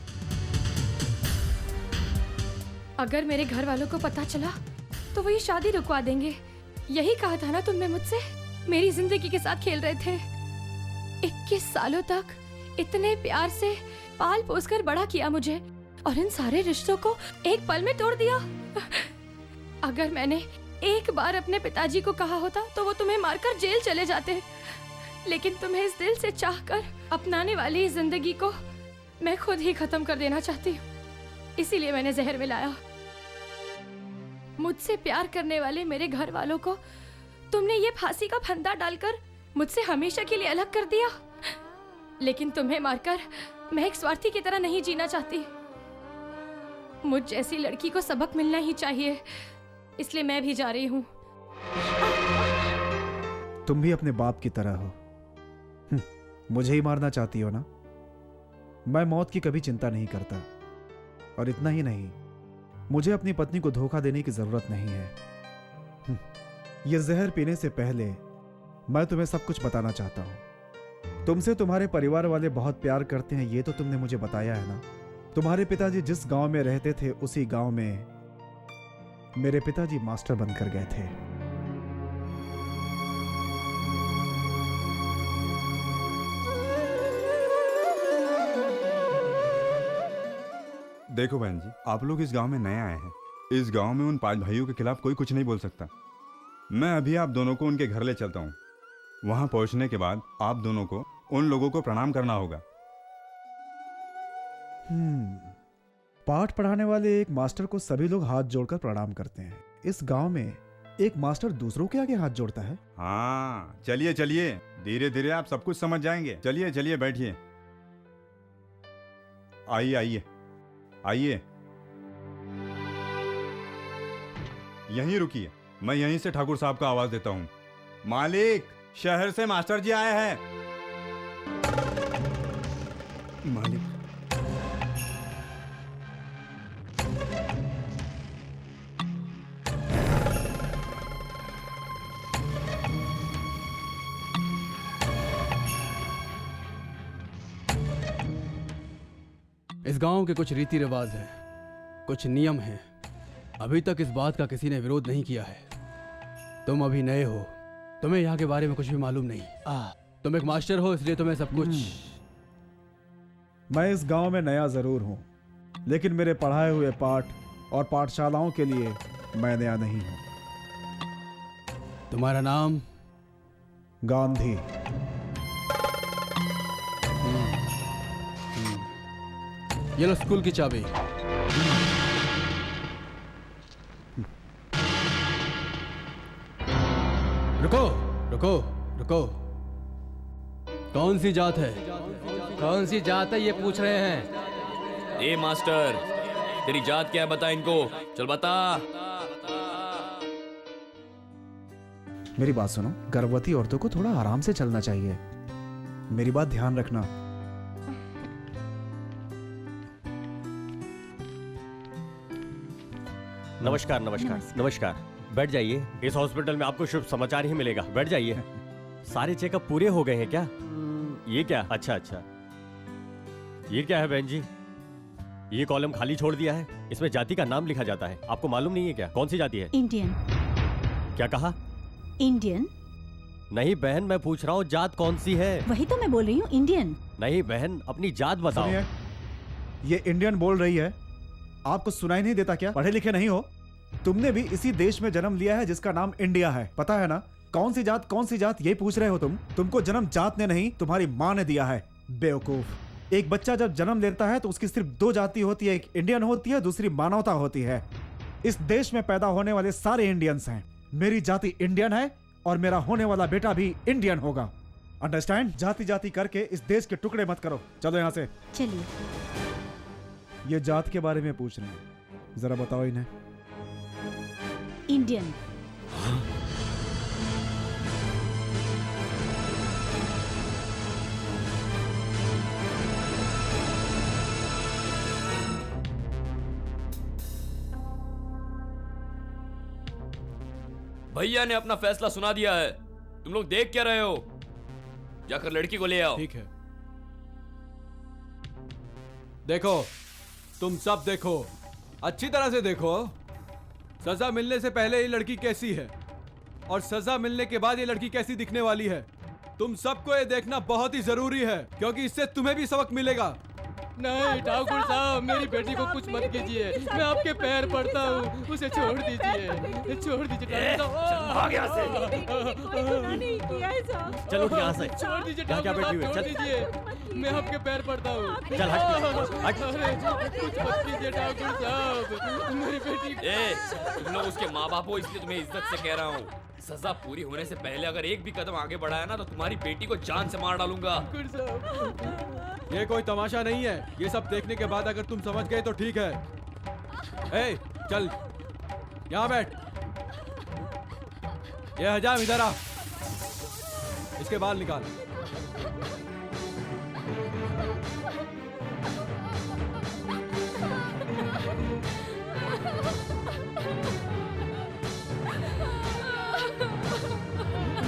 अगर मेरे घर वालों को पता चला तो वो ये शादी रुकवा देंगे। यही कहा था ना तुमने मुझसे? मेरी जिंदगी के साथ खेल रहे थे। 21 सालों तक इतने प्यार से पाल पोस कर बड़ा किया मुझे, और इन सारे रिश्तों को एक पल में तोड़ दिया। अगर मैंने एक बार अपने पिताजी को कहा होता तो वो तुम्हें मारकर जेल चले जाते, लेकिन तुम्हें इस दिल से चाहकर अपनाने वाली इस जिंदगी को मैं खुद ही खत्म कर देना चाहती हूँ। इसीलिए मैंने जहर मिलाया। मुझसे प्यार करने वाले मेरे घर वालों को तुमने ये फांसी का फंदा डालकर मुझसे हमेशा के लिए अलग कर दिया। लेकिन तुम्हें मारकर मैं एक स्वार्थी की तरह नहीं जीना चाहती। मुझ जैसी लड़की को सबक मिलना ही चाहिए, इसलिए मैं भी जा रही हूँ। तुम भी अपने बाप की तरह हो, मुझे ही मारना चाहती हो ना? मैं मौत की कभी चिंता नहीं करता, और इतना ही नहीं, मुझे अपनी पत्नी को धोखा देने की जरूरत नहीं है। यह जहर पीने से पहले मैं तुम्हें सब कुछ बताना चाहता हूं। तुमसे तुम्हारे परिवार वाले बहुत प्यार करते हैं, ये तो तुमने मुझे बताया है ना? तुम्हारे पिताजी जिस गांव में रहते थे, उसी गांव में मेरे पिताजी मास्टर बनकर गए थे। देखो बहन जी, आप लोग इस गांव में नए आए हैं। इस गांव में उन 5 भाइयों के खिलाफ कोई कुछ नहीं बोल सकता। मैं अभी आप दोनों को उनके घर ले चलता हूँ। वहां पहुंचने के बाद आप दोनों को उन लोगों को प्रणाम करना होगा। पाठ पढ़ाने वाले एक मास्टर को सभी लोग हाथ जोड़कर प्रणाम करते हैं। इस गांव में एक मास्टर दूसरों के आगे हाथ जोड़ता है? हाँ, चलिए चलिए, धीरे धीरे आप सब कुछ समझ जाएंगे। चलिए चलिए, बैठिए। आइए आइए आइए, यहीं रुकिए, मैं यहीं से ठाकुर साहब का आवाज देता हूँ। मालिक, शहर से मास्टर जी आए हैं। मालिक, इस गांव के कुछ रीति रिवाज हैं, कुछ नियम हैं। अभी तक इस बात का किसी ने विरोध नहीं किया है। तुम अभी नए हो, तुम्हें यहाँ के बारे में कुछ भी मालूम नहीं। तुम एक मास्टर हो, इसलिए तुम्हें सब कुछ। मैं इस गांव में नया जरूर हूँ, लेकिन मेरे पढ़ाए हुए पाठ और पाठशालाओं के लिए मैं नया नहीं हूँ। तुम्हारा नाम? गांधी। ये लो स्कूल की चाबी। रुको रुको रुको, कौन सी जात है? कौन सी जात है ये पूछ रहे हैं? ए मास्टर, तेरी जात क्या है, बता इनको। चल बता। मेरी बात सुनो, गर्भवती औरतों को थोड़ा आराम से चलना चाहिए। मेरी बात ध्यान रखना। नमस्कार नमस्कार नमस्कार, बैठ जाइए। इस हॉस्पिटल में आपको शुभ समाचार ही मिलेगा, बैठ जाइए। सारे चेकअप पूरे हो गए हैं क्या? ये क्या? अच्छा अच्छा, ये क्या है बहन जी? ये कॉलम खाली छोड़ दिया है, इसमें जाति का नाम लिखा जाता है। आपको मालूम नहीं है क्या? कौन सी जाति है? इंडियन। क्या कहा? इंडियन। नहीं बहन, मैं पूछ रहा हूँ जात कौन सी है। वही तो मैं बोल रही हूँ, इंडियन। नहीं बहन, अपनी जात बताओ। सुनिए, ये इंडियन बोल रही है, आपको सुनाई नहीं देता क्या? पढ़े लिखे नहीं हो? तुमने भी इसी देश में जन्म लिया है जिसका नाम इंडिया है, पता है ना? कौन सी जात यही पूछ रहे हो तुम? तुमको जन्म जात ने नहीं, तुम्हारी माँ ने दिया है, बेवकूफ। एक बच्चा जब जन्म लेता है तो उसकी सिर्फ दो जाति होती है, एक इंडियन होती है, दूसरी मानवता होती है। इस देश में पैदा होने वाले सारे इंडियंस हैं। मेरी जाति इंडियन है और मेरा होने वाला बेटा भी इंडियन होगा। अंडरस्टैंड? जाति जाति करके इस देश के टुकड़े मत करो। चलो यहाँ से। चलिए। ये जात के बारे में पूछ रहे हैं, जरा बताओ इन्हें। इंडियन। भैया ने अपना फैसला सुना दिया है, तुम लोग देख क्या रहे हो? जाकर लड़की को ले आओ। ठीक है। देखो, तुम सब देखो, अच्छी तरह से देखो। सजा मिलने से पहले ये लड़की कैसी है और सजा मिलने के बाद ये लड़की कैसी दिखने वाली है, तुम सबको ये देखना बहुत ही जरूरी है, क्योंकि इससे तुम्हें भी सबक मिलेगा। नहीं ठाकुर साहब, मेरी बेटी को कुछ मत कीजिए, मैं आपके पैर पड़ता हूँ, उसे छोड़ दीजिए, छोड़ दीजिए ठाकुर साहब। चलो यहाँ से। छोड़ दीजिए क्या ठाकुर बैठी साहब, हुई है? छोड़ चल। दीजिए, मैं आपके पैर पड़ता हूँ। चल हट। अरे, कुछ मत कीजिए ठाकुर साहब, मेरी बेटी। तुम लोग उसके माँ बाप हो, इसलिए तुम्हें इज्जत से कह रहा हूँ। सजा पूरी होने से पहले अगर एक भी कदम आगे बढ़ाया ना तो तुम्हारी बेटी को जान से मार डालूंगा। ये कोई तमाशा नहीं है, ये सब देखने के बाद अगर तुम समझ गए तो ठीक है। ए, चल यहाँ बैठ। ये हजाम इधर आ, इसके बाल निकाल।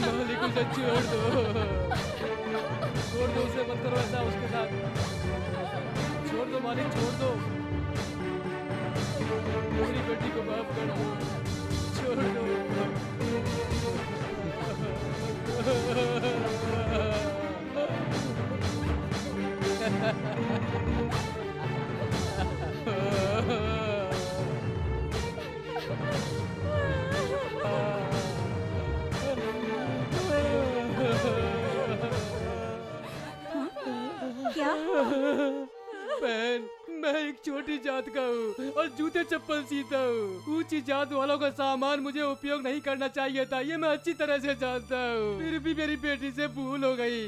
मालिक उसे छोड़ दो उसे, मत करो ऐसा उसके साथ। छोड़ दो मालिक, छोड़ दो, मेरी बेटी को माफ कर दो, छोड़ दो। क्या? बहन, मैं एक छोटी जात का हूँ और जूते चप्पल सीता हूँ। ऊंची जात वालों का सामान मुझे उपयोग नहीं करना चाहिए था, ये मैं अच्छी तरह से जानता हूँ। फिर भी मेरी बेटी से भूल हो गई।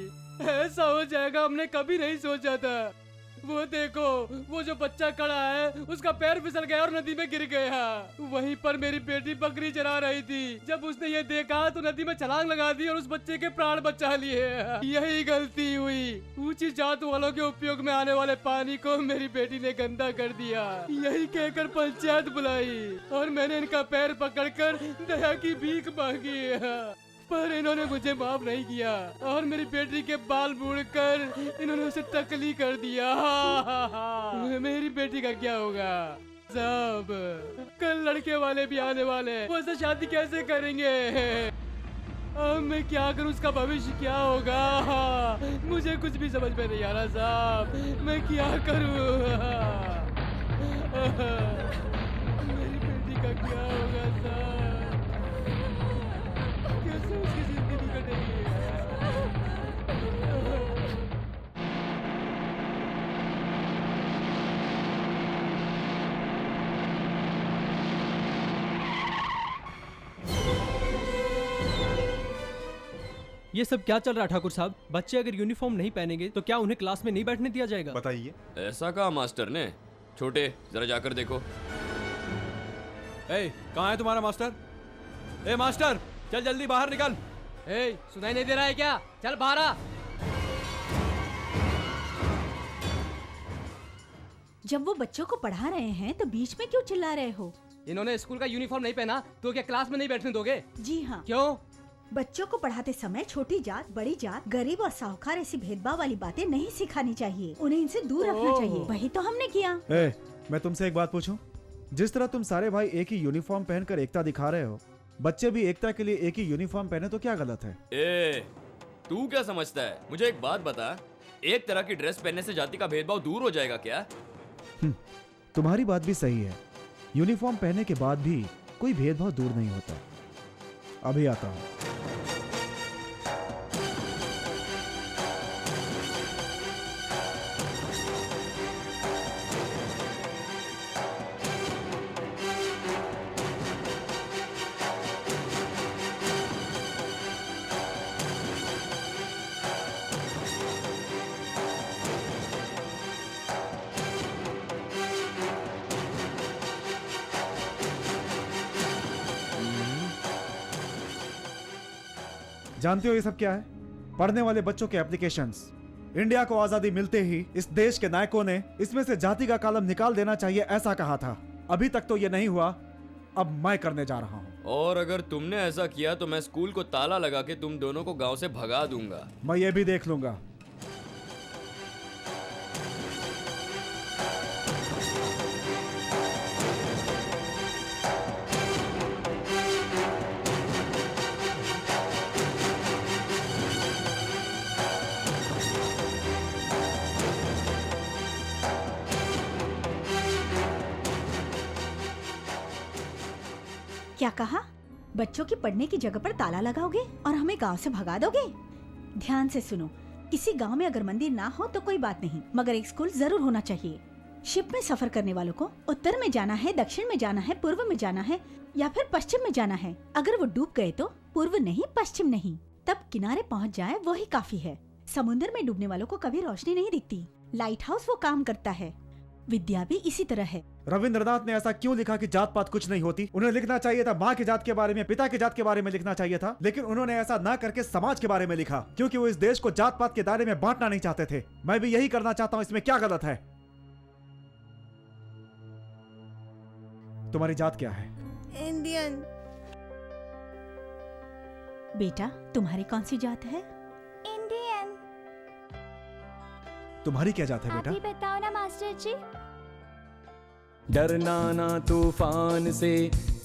ऐसा हो जाएगा हमने कभी नहीं सोचा था। वो देखो, वो जो बच्चा खड़ा है उसका पैर फिसल गया और नदी में गिर गया। वहीं पर मेरी बेटी बकरी चरा रही थी, जब उसने ये देखा तो नदी में छलांग लगा दी और उस बच्चे के प्राण बचा लिए। यही गलती हुई, ऊंची जात वालों के उपयोग में आने वाले पानी को मेरी बेटी ने गंदा कर दिया। यही कहकर पंचायत बुलाई और मैंने इनका पैर पकड़कर दया की भीख मांगी, पर इन्होंने मुझे माफ नहीं किया और मेरी बेटी के बाल बूढ़कर इन्होंने उसे टकली कर दिया। मेरी बेटी का क्या होगा साहब? कल लड़के वाले भी आने वाले हैं, वो ऐसे शादी कैसे करेंगे? अब मैं क्या करूं, उसका भविष्य क्या होगा? मुझे कुछ भी समझ में नहीं आ रहा साहब, मैं क्या करूं? मेरी बेटी का क्या होगा साहब? उसकी जिंदगी कटेगी। ये सब क्या चल रहा है ठाकुर साहब? बच्चे अगर यूनिफॉर्म नहीं पहनेंगे तो क्या उन्हें क्लास में नहीं बैठने दिया जाएगा? बताइए। ऐसा कहा मास्टर ने? छोटे, जरा जाकर देखो। कहाँ है तुम्हारा मास्टर? ए मास्टर, चल जल्दी बाहर निकल। सुनाई नहीं दे रहा है क्या? चल बाहर आ। जब वो बच्चों को पढ़ा रहे हैं तो बीच में क्यों चिल्ला रहे हो? इन्होंने स्कूल का यूनिफॉर्म नहीं पहना तो क्या क्लास में नहीं बैठने दोगे? जी हाँ। क्यों? बच्चों को पढ़ाते समय छोटी जात, बड़ी जात, गरीब और साहूकार ऐसी भेदभाव वाली बातें नहीं सिखानी चाहिए। उन्हें इनसे दूर रखना चाहिए। वही तो हमने किया। मैं तुमसे एक बात पूछूं? जिस तरह तुम सारे भाई एक ही यूनिफॉर्म पहनकर एकता दिखा रहे हो, बच्चे भी एकता के लिए एक ही यूनिफॉर्म पहने तो क्या गलत है? ए, तू क्या समझता है? मुझे एक बात बता, एक तरह की ड्रेस पहनने से जाति का भेदभाव दूर हो जाएगा क्या? तुम्हारी बात भी सही है। यूनिफॉर्म पहनने के बाद भी कोई भेदभाव दूर नहीं होता। अभी आता हूं। जानते हो ये सब क्या है? पढ़ने वाले बच्चों के एप्लीकेशंस। इंडिया को आजादी मिलते ही इस देश के नायकों ने इसमें से जाति का कॉलम निकाल देना चाहिए ऐसा कहा था। अभी तक तो ये नहीं हुआ, अब मैं करने जा रहा हूँ। और अगर तुमने ऐसा किया तो मैं स्कूल को ताला लगा के तुम दोनों को गांव से भगा दूंगा। मैं ये भी देख लूंगा। क्या कहा? बच्चों की पढ़ने की जगह पर ताला लगाओगे और हमें गांव से भगा दोगे? ध्यान से सुनो, किसी गांव में अगर मंदिर ना हो तो कोई बात नहीं, मगर एक स्कूल जरूर होना चाहिए। शिप में सफर करने वालों को उत्तर में जाना है, दक्षिण में जाना है, पूर्व में जाना है या फिर पश्चिम में जाना है। अगर वो डूब गए तो पूर्व नहीं, पश्चिम नहीं, तब किनारे पहुँच जाए वही काफी है। समुद्र में डूबने वालों को कभी रोशनी नहीं दिखती, लाइट हाउस वो काम करता है। विद्या भी इसी तरह है। रविंद्रनाथ ने ऐसा क्यों लिखा कि जात पात कुछ नहीं होती? उन्हें लिखना चाहिए था माँ की जात के बारे में, पिता की जात के बारे में लिखना चाहिए था, लेकिन उन्होंने ऐसा ना करके समाज के बारे में लिखा, क्योंकि वो इस देश को जात पात के दायरे में बांटना नहीं चाहते थे। मैं भी यही करना चाहता हूँ, इसमें क्या गलत है? तुम्हारी जात क्या है? इंडियन। बेटा, तुम्हारी कौन सी जात है? इंडियन। तुम्हारी क्या जात है बेटा? आप ही बताओ ना मास्टर जी। डरना ना तूफान से,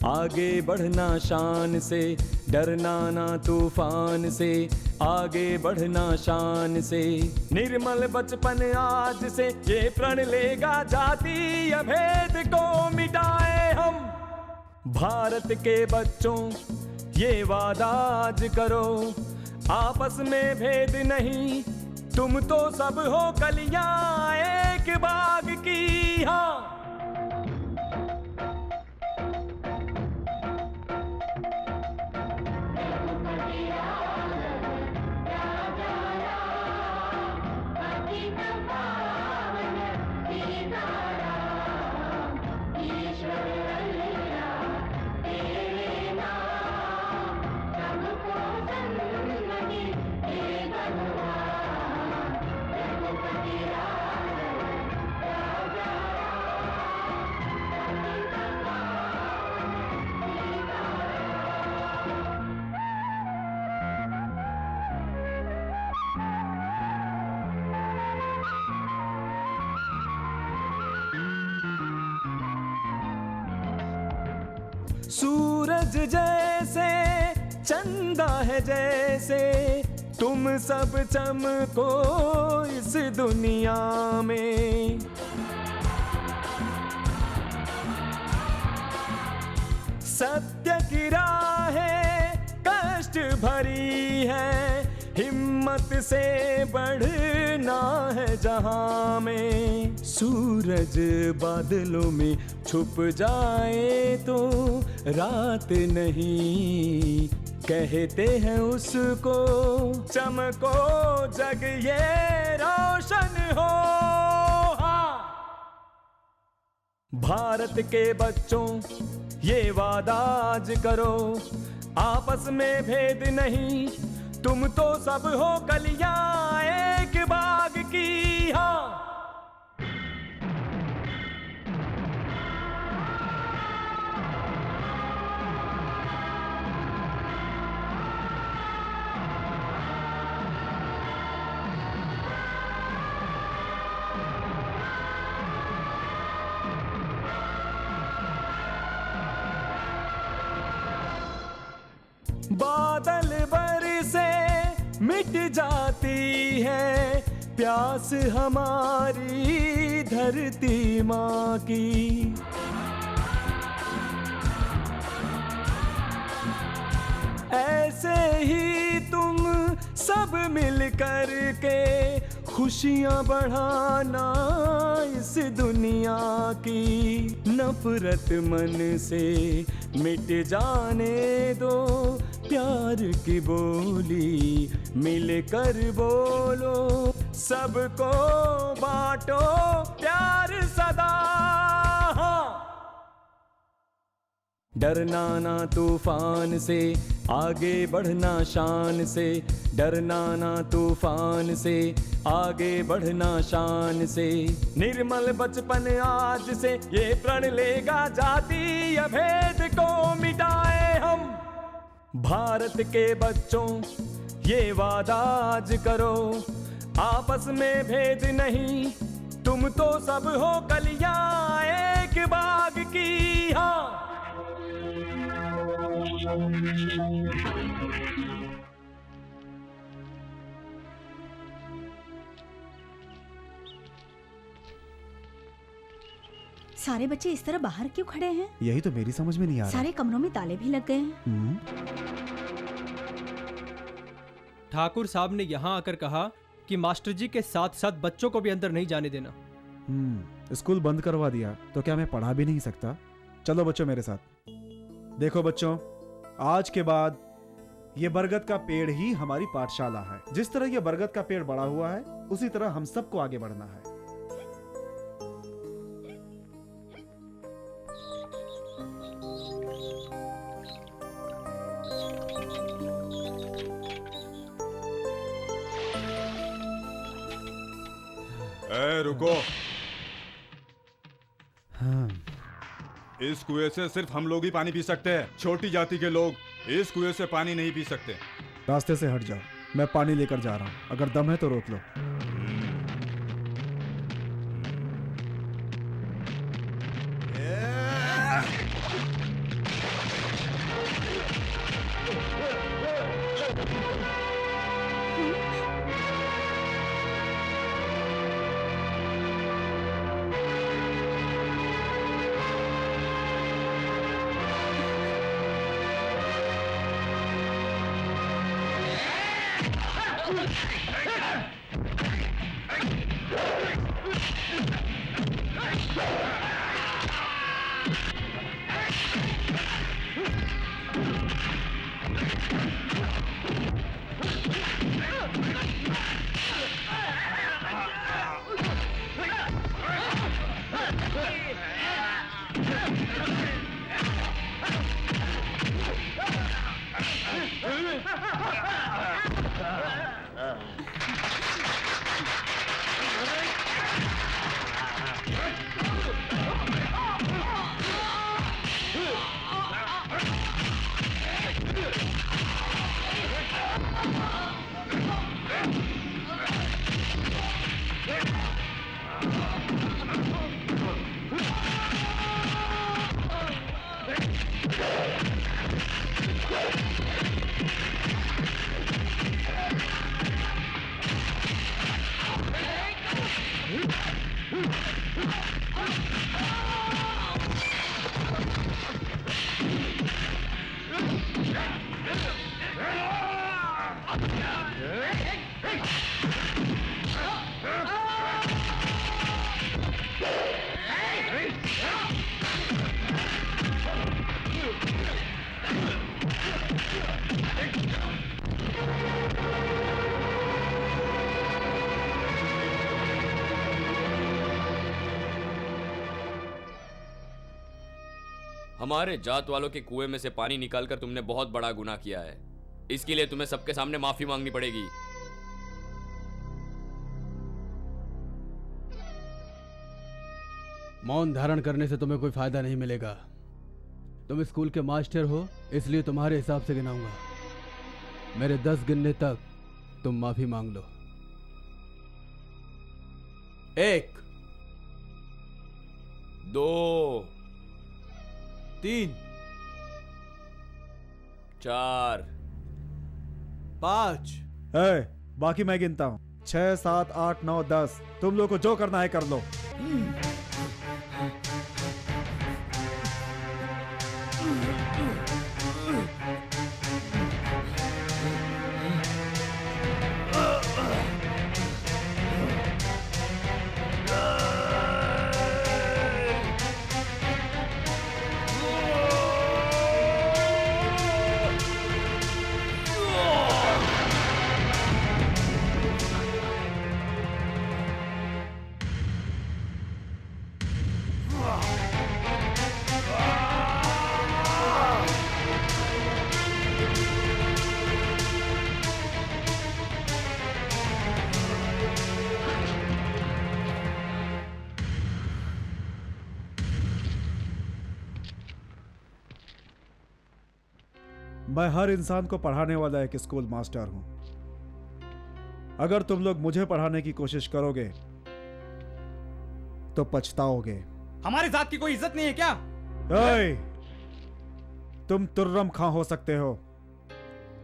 आगे बढ़ना शान से। डरना ना तूफान से, आगे बढ़ना शान से। निर्मल बचपन आज से ये प्रण लेगा, जातीय भेद को मिटाए हम। भारत के बच्चों ये वादा आज करो, आपस में भेद नहीं, तुम तो सब हो कलियां एक बाग की। हाँ, सूरज जैसे चंदा है जैसे, तुम सब चमको इस दुनिया में। सत्य की राहें कष्ट भरी है, हिम्मत से बढ़ना है जहां में। सूरज बादलों में छुप जाए तो रात नहीं, कहते हैं उसको चमको जग ये रोशन हो। हाँ, भारत के बच्चों ये वादा आज करो, आपस में भेद नहीं, तुम तो सब हो कलियां एक बाग की। हाँ, बादल बरसे मिट जाती है प्यास हमारी धरती माँ की। ऐसे ही तुम सब मिल कर के खुशियाँ बढ़ाना इस दुनिया की। नफरत मन से मिट जाने दो, प्यार की बोली मिल कर बोलो, सबको बांटो प्यार सदा। डरना ना तूफान से, आगे बढ़ना शान से। डरना ना तूफान से, आगे बढ़ना शान से। निर्मल बचपन आज से ये प्रण लेगा जातीय भेद को मिटाए हम। भारत के बच्चों ये वादा आज करो, आपस में भेद नहीं, तुम तो सब हो कलियां एक बाग की। हाँ सारे बच्चे इस तरह बाहर क्यों खड़े हैं? यही तो मेरी समझ में नहीं आ रहा। सारे कमरों में ताले भी लग गए हैं। ठाकुर साहब ने यहाँ आकर कहा कि मास्टर जी के साथ साथ बच्चों को भी अंदर नहीं जाने देना। स्कूल बंद करवा दिया तो क्या मैं पढ़ा भी नहीं सकता? चलो बच्चों मेरे साथ। देखो बच्चों, आज के बाद ये बरगद का पेड़ ही हमारी पाठशाला है। जिस तरह ये बरगद का पेड़ बड़ा हुआ है, उसी तरह हम सबको आगे बढ़ना है। रुको। इस कुएं से सिर्फ हम लोग ही पानी पी सकते हैं। छोटी जाति के लोग इस कुएं से पानी नहीं पी सकते। रास्ते से हट जाओ, मैं पानी लेकर जा रहा हूँ। अगर दम है तो रोक लो। हमारे जात वालों के कुएं में से पानी निकालकर तुमने बहुत बड़ा गुनाह किया है। इसके लिए तुम्हें सबके सामने माफी मांगनी पड़ेगी। मौन धारण करने से तुम्हें कोई फायदा नहीं मिलेगा। तुम स्कूल के मास्टर हो, इसलिए तुम्हारे हिसाब से गिनाऊंगा। मेरे 10 गिनने तक तुम माफी मांग लो। 1 2 3 4 5 बाकी मैं गिनता हूँ 6 7 8 9 10। तुम लोग को जो करना है कर लो। मैं हर इंसान को पढ़ाने वाला एक स्कूल मास्टर हूं। अगर तुम लोग मुझे पढ़ाने की कोशिश करोगे तो पछताओगे। हमारे जात की कोई इज्जत नहीं है क्या? ओए, तुम तुर्रम खां हो सकते हो।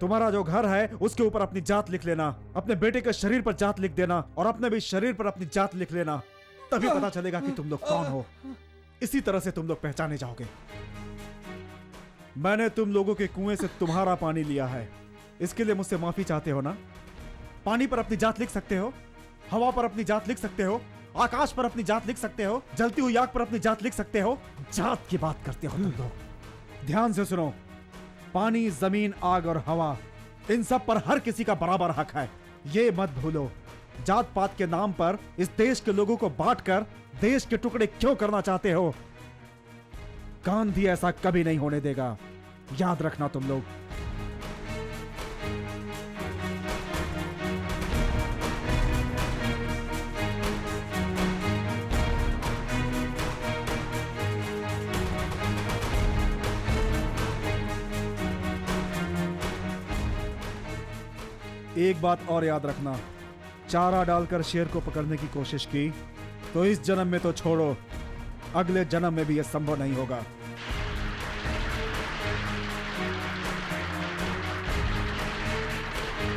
तुम्हारा जो घर है उसके ऊपर अपनी जात लिख लेना, अपने बेटे के शरीर पर जात लिख देना और अपने भी शरीर पर अपनी जात लिख लेना। तभी पता चलेगा कि तुम लोग कौन हो। इसी तरह से तुम लोग पहचाने जाओगे। मैंने तुम लोगों के कुएं से तुम्हारा पानी लिया है, इसके लिए मुझसे माफी चाहते हो ना? पानी पर अपनी जात लिख सकते हो, हवा पर अपनी जात लिख सकते हो, आकाश पर अपनी जात लिख सकते हो, जलती हुई आग पर अपनी जात लिख सकते हो। जात की बात करते हो तुम लोग। ध्यान से सुनो, पानी, जमीन, आग और हवा, इन सब पर हर किसी का बराबर हक है। ये मत भूलो। जात पात के नाम पर इस देश के लोगों को बांटकर देश के टुकड़े क्यों करना चाहते हो? गांधी ऐसा कभी नहीं होने देगा, याद रखना तुम लोग। एक बात और याद रखना, चारा डालकर शेर को पकड़ने की कोशिश की तो इस जन्म में तो छोड़ो, अगले जन्म में भी यह संभव नहीं होगा।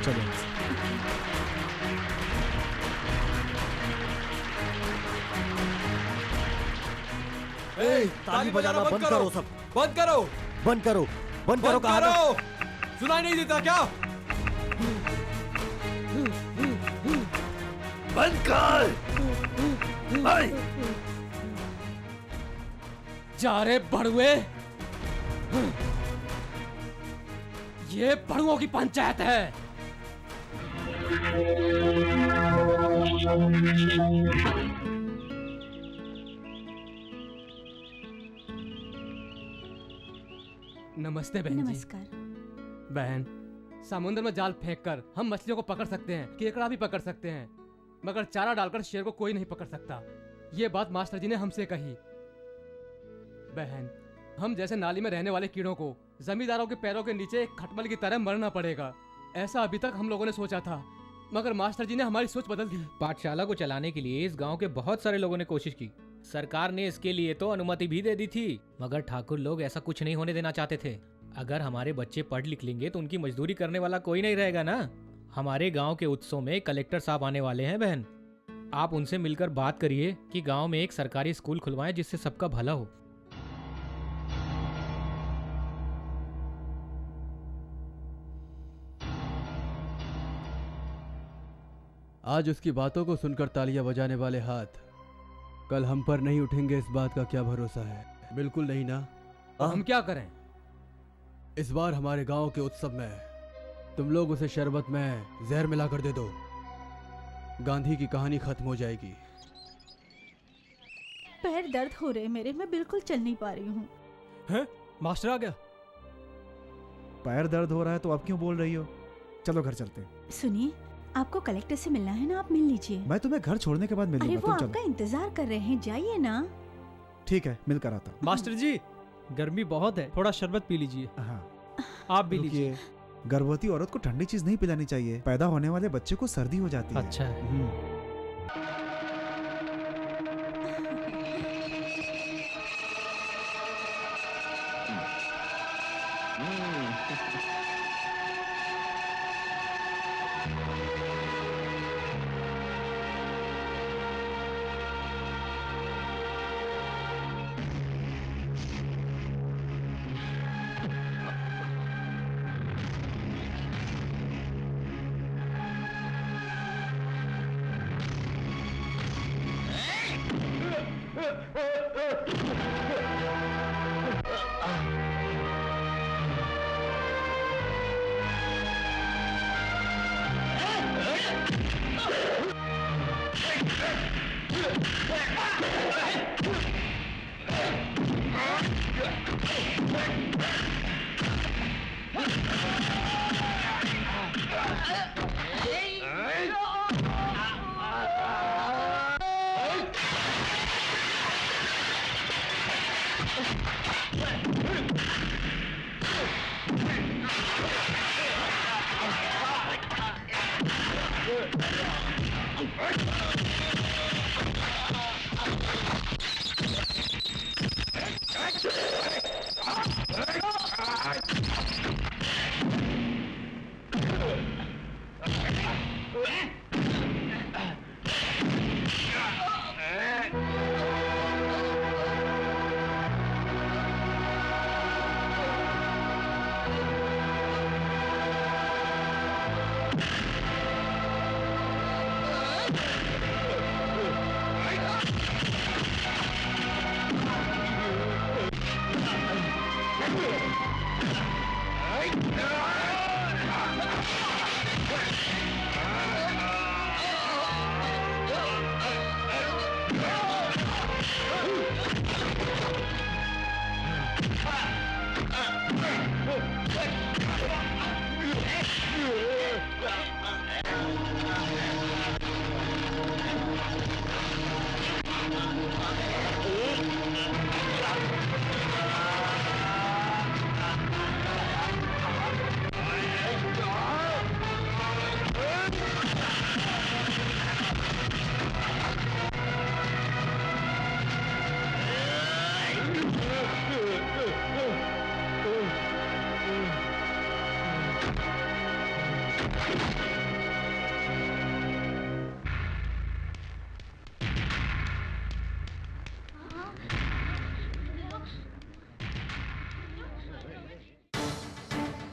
चलो। ताली बजाना बंद करो सब। बंद करो, बंद करो, बंद करो, कहा था? सुनाई नहीं देता क्या? बंद कर। जा रे बड़ुए, ये बड़ुओं की पंचायत है। नमस्ते बहन जी। नमस्कार। बहन, समुद्र में जाल फेंककर हम मछलियों को पकड़ सकते हैं, केकड़ा भी पकड़ सकते हैं, मगर चारा डालकर शेर को कोई नहीं पकड़ सकता। ये बात मास्टर जी ने हमसे कही। बहन, हम जैसे नाली में रहने वाले कीड़ों को जमींदारों के पैरों के नीचे एक खटमल की तरह मरना पड़ेगा, ऐसा अभी तक हम लोगों ने सोचा था, मगर मास्टर जी ने हमारी सोच बदल दी। पाठशाला को चलाने के लिए इस गांव के बहुत सारे लोगों ने कोशिश की। सरकार ने इसके लिए तो अनुमति भी दे दी थी, मगर ठाकुर लोग ऐसा कुछ नहीं होने देना चाहते थे। अगर हमारे बच्चे पढ़ लिख लेंगे तो उनकी मजदूरी करने वाला कोई नहीं रहेगा ना। हमारे गांव के उत्सव में कलेक्टर साहब आने वाले हैं बहन, आप उनसे मिलकर बात करिए कि गांव में एक सरकारी स्कूल खुलवाएं जिससे सबका भला हो। आज उसकी बातों को सुनकर तालियां बजाने वाले हाथ कल हम पर नहीं उठेंगे, इस बात का क्या भरोसा है? बिल्कुल नहीं ना। हम क्या करें? इस बार हमारे गांव के उत्सव में तुम लोग उसे शरबत में जहर मिलाकर दे दो, गांधी की कहानी खत्म हो जाएगी। पैर दर्द हो रहे मेरे, मैं बिल्कुल चल नहीं पा रही हूँ। हैं? मास्टर आ गया। पैर दर्द हो रहा है तो अब क्यों बोल रही हो? चलो घर चलते हैं। सुनिए, आपको कलेक्टर से मिलना है ना, आप मिल लीजिए। मैं तुम्हें घर छोड़ने के बाद अरे मिलूंगा, वो तुम आपका चलो। इंतजार कर रहे हैं, जाइए ना। ठीक है, मिलकर आता हूँ। मास्टर जी, गर्मी बहुत है, थोड़ा शरबत पी लीजिए। हाँ, आप भी लीजिए। गर्भवती औरत को ठंडी चीज नहीं पिलानी चाहिए, पैदा होने वाले बच्चे को सर्दी हो जाती है। अच्छा है।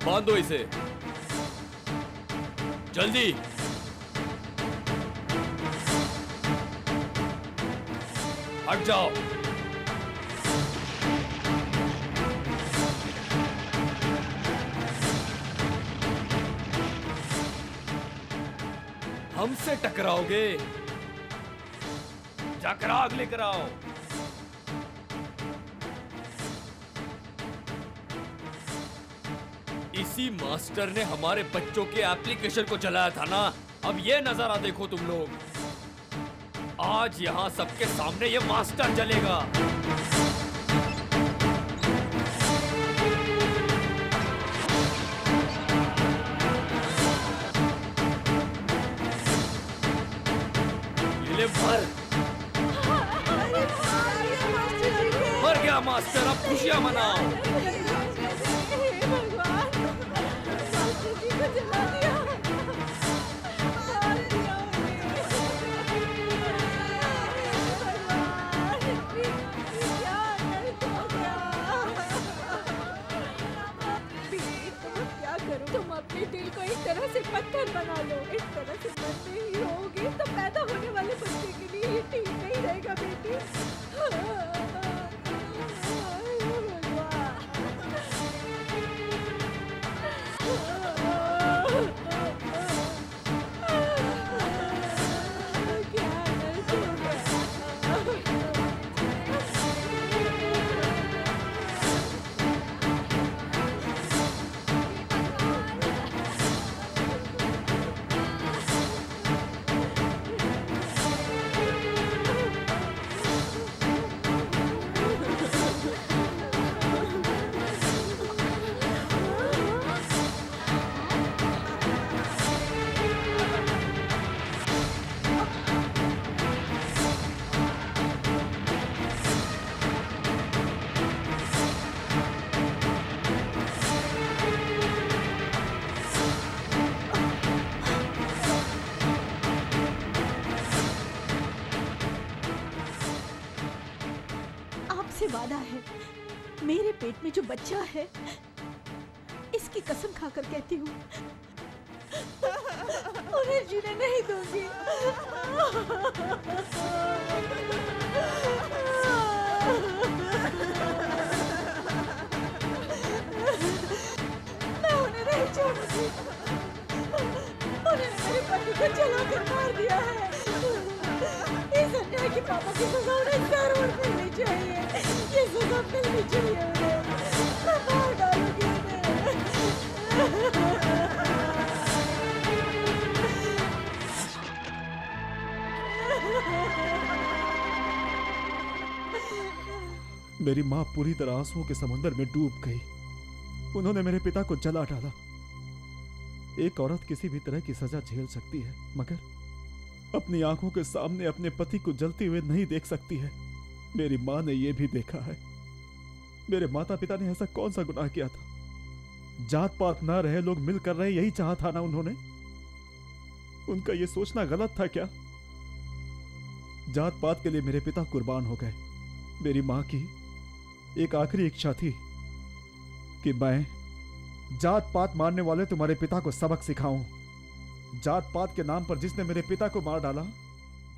बांधो इसे जल्दी। हट जाओ। हमसे टकराओगे? जाकर आग लेकर आओ। इसी मास्टर ने हमारे बच्चों के एप्लीकेशन को चलाया था ना। अब ये नजारा देखो तुम लोग। आज यहां सबके सामने ये मास्टर जलेगा। ये ले भर। मर गया मास्टर, अब खुशियां मनाओ। तुम अपने दिल को एक तरह से पत्थर बना लो। इस तरह से मन में ही रहोगे तो पैदा होने वाले बच्चे के लिए ये ठीक नहीं रहेगा बेटी। वादा है, मेरे पेट में जो बच्चा है इसकी कसम खाकर कहती हूँ उन्हें जीने नहीं दूंगी। पापा की सजा उन्हें जरूर मिलनी चाहिए, ये सजा मिलनी चाहिए उन्हें। मैं मार डालूंगी मेरी माँ पूरी तरह आंसुओं के समुद्र में डूब गई। उन्होंने मेरे पिता को जला डाला। एक औरत किसी भी तरह की सजा झेल सकती है, मगर अपनी आंखों के सामने अपने पति को जलते हुए नहीं देख सकती है। मेरी माँ ने यह भी देखा है। मेरे माता पिता ने ऐसा कौन सा गुनाह किया था? जात पात ना रहे, लोग मिलकर रहे, यही चाहा था ना उन्होंने? उनका यह सोचना गलत था क्या? जात पात के लिए मेरे पिता कुर्बान हो गए। मेरी माँ की एक आखिरी इच्छा थी कि मैं जात पात मारने वाले तुम्हारे पिता को सबक सिखाऊं। जात पात के नाम पर जिसने मेरे पिता को मार डाला,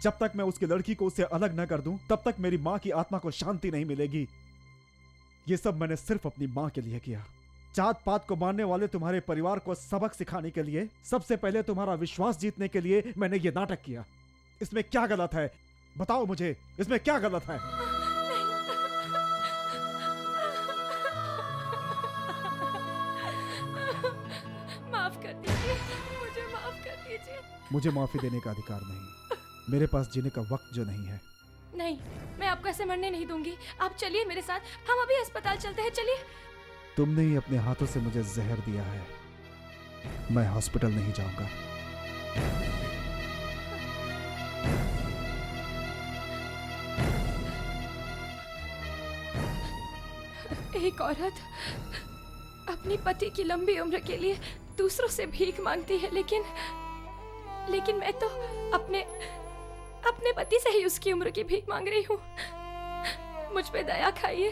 जब तक मैं उसकी लड़की को उससे अलग न कर दूं, तब तक मेरी माँ की आत्मा को शांति नहीं मिलेगी। यह सब मैंने सिर्फ अपनी माँ के लिए किया। जात पात को मारने वाले तुम्हारे परिवार को सबक सिखाने के लिए, सबसे पहले तुम्हारा विश्वास जीतने के लिए मैंने ये नाटक किया। इसमें क्या गलत है? बताओ मुझे, इसमें क्या गलत है? माफ कर दीजिए, मुझे माफ कर दीजिए। मुझे माफी देने का अधिकार नहीं। मेरे पास जीने का वक्त जो नहीं है। नहीं, मैं आपको ऐसे मरने नहीं दूंगी। आप चलिए मेरे साथ, हम अभी अस्पताल चलते हैं। चलिए। तुमने ही अपने हाथों से मुझे जहर दिया है। मैं हॉस्पिटल नहीं जाऊंगा। एक औरत अपनी पति की लंबी उम्र के लिए दूसरों से भीख मांगती है, लेकिन मैं तो अपने पति से ही उसकी उम्र की भीख मांग रही हूँ। मुझ पे दया खाइए,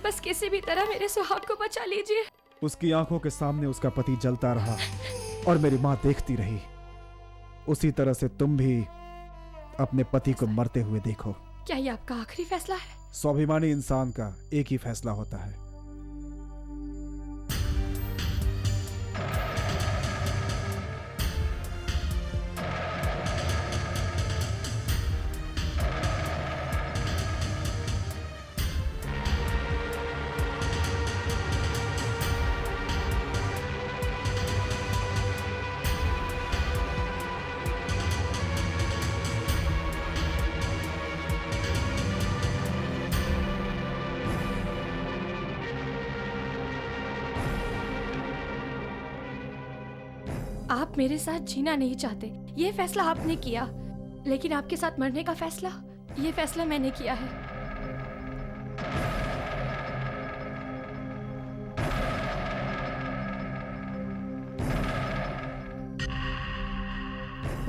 बस किसी भी तरह मेरे सुहाग को बचा लीजिए। उसकी आंखों के सामने उसका पति जलता रहा और मेरी माँ देखती रही। उसी तरह से तुम भी अपने पति को मरते हुए देखो। क्या ये आपका आखिरी फैसला है? स्वाभिमानी इंसान का एक ही फैसला होता है। आप मेरे साथ जीना नहीं चाहते, ये फैसला आपने किया, लेकिन आपके साथ मरने का फैसला, ये फैसला मैंने किया है।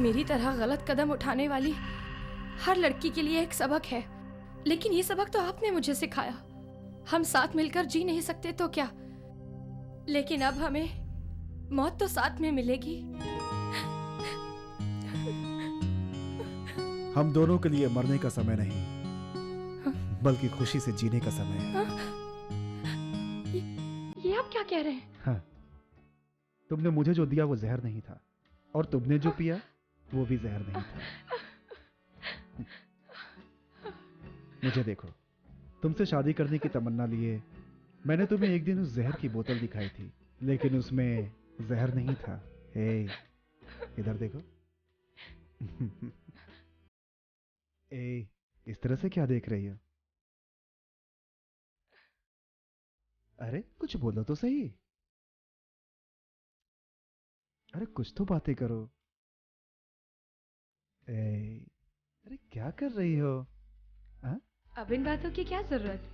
मेरी तरह गलत कदम उठाने वाली हर लड़की के लिए एक सबक है, लेकिन ये सबक तो आपने मुझे सिखाया। हम साथ मिलकर जी नहीं सकते तो क्या, लेकिन अब हमें मौत तो साथ में मिलेगी। हम दोनों के लिए मरने का समय नहीं, बल्कि खुशी से जीने का समय है। ये आप क्या कह रहे हैं? हाँ, तुमने मुझे जो दिया वो जहर नहीं था, और तुमने जो पिया वो भी जहर नहीं था। मुझे देखो, तुमसे शादी करने की तमन्ना लिए मैंने तुम्हें एक दिन उस जहर की बोतल दिखाई थी, लेकिन उसमें जहर नहीं था। हे, इधर देखो। ए, इस तरह से क्या देख रही हो? अरे कुछ बोलो तो सही। अरे कुछ तो बातें करो। अरे क्या कर रही हो? हाँ? अब इन बातों की क्या जरूरत?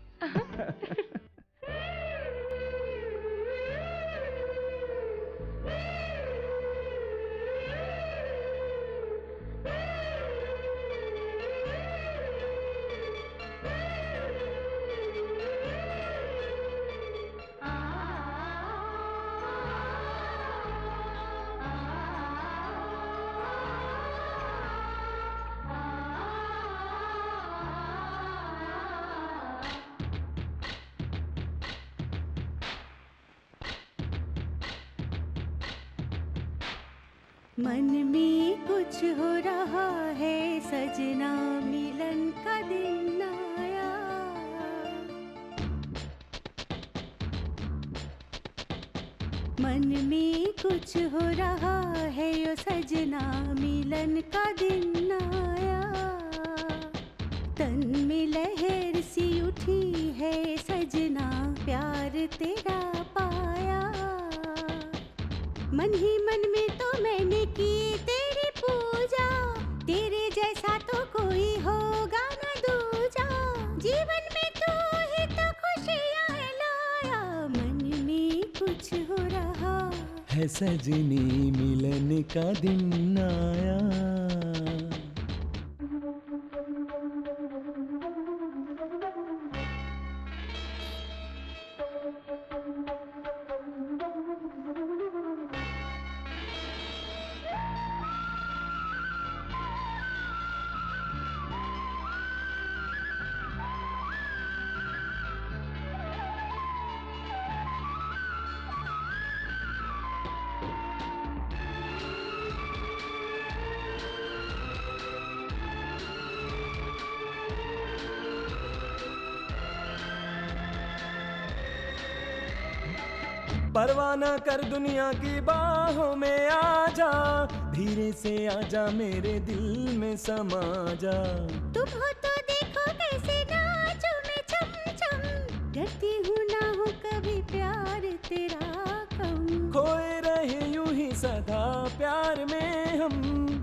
मन में कुछ हो रहा है सजना, मिलन का दिन आया। मन में कुछ हो रहा है यो सजना, मिलन का दिन आया। तन में लहर सी उठी है सजना, प्यार तेरा पाया। मन ही मन में तो मैंने की तेरी पूजा, तेरे जैसा तो कोई होगा न दूजा। जीवन में तू ही तो खुशियाँ लाया, मन में कुछ हो रहा है सजनी, मिलन का दिन आया। परवाना कर दुनिया की बाहों में आजा, धीरे से आजा मेरे दिल में समा जा। तुम हो तो देखो कैसे नाचूं मैं छम छम, डरती हूँ ना हो कभी प्यार तेरा कम। खोए रहे यूं ही सदा प्यार में हम,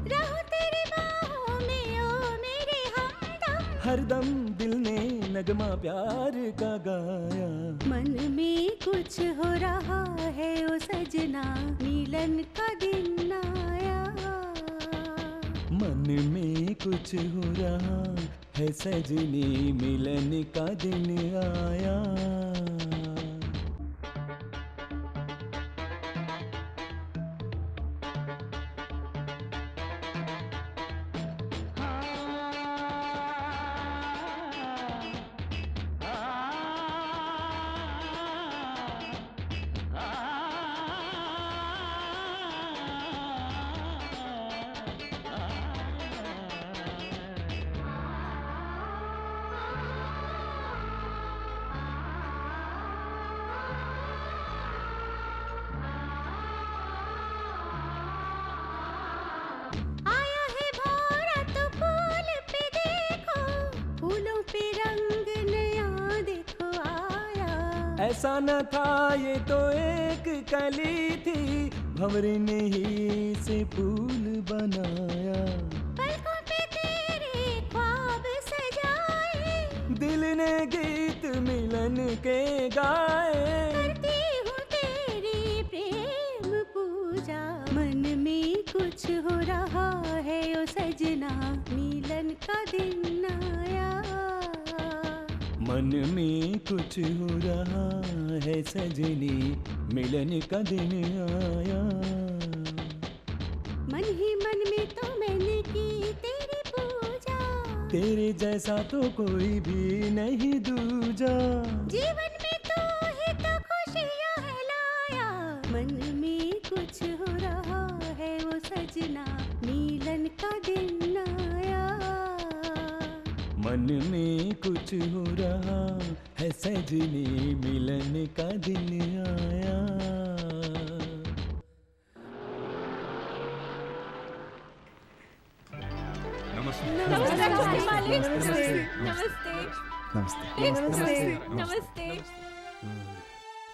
रहो तेरी बाहों में ओ मेरे हमदम। हरदम दिल ने नगमा प्यार का गाया। मन में कुछ हो रहा है ओ सजना, मिलन का दिन आया। मन में कुछ हो रहा है सजनी, मिलन का दिन आया। आया है भौरा तो फूल पे देखो, फूलों पे रंग नया देखो आया। ऐसा न था ये तो एक कली थी, भंवरे ने ही से फूल बनाया। पलकों पे तेरे ख्वाब सजाए, दिल ने गीत मिलन के गाए। करती हूँ तेरी प्रेम पूजा। मन में कुछ हो रहा है ओ सजना, मिलन का दिन आया। मन में कुछ हो रहा है सजनी, मिलन का दिन आया। मन ही मन में तो मैंने की तेरी पूजा, तेरे जैसा तो कोई भी नहीं दूजा। जीवन में तू ही तो खुशियाँ है लाया। मन में कुछ हो रहा है वो सजना, मिलन का दिन आया। मन में कुछ हो रहा है सजनी, मिलन का दिन आया।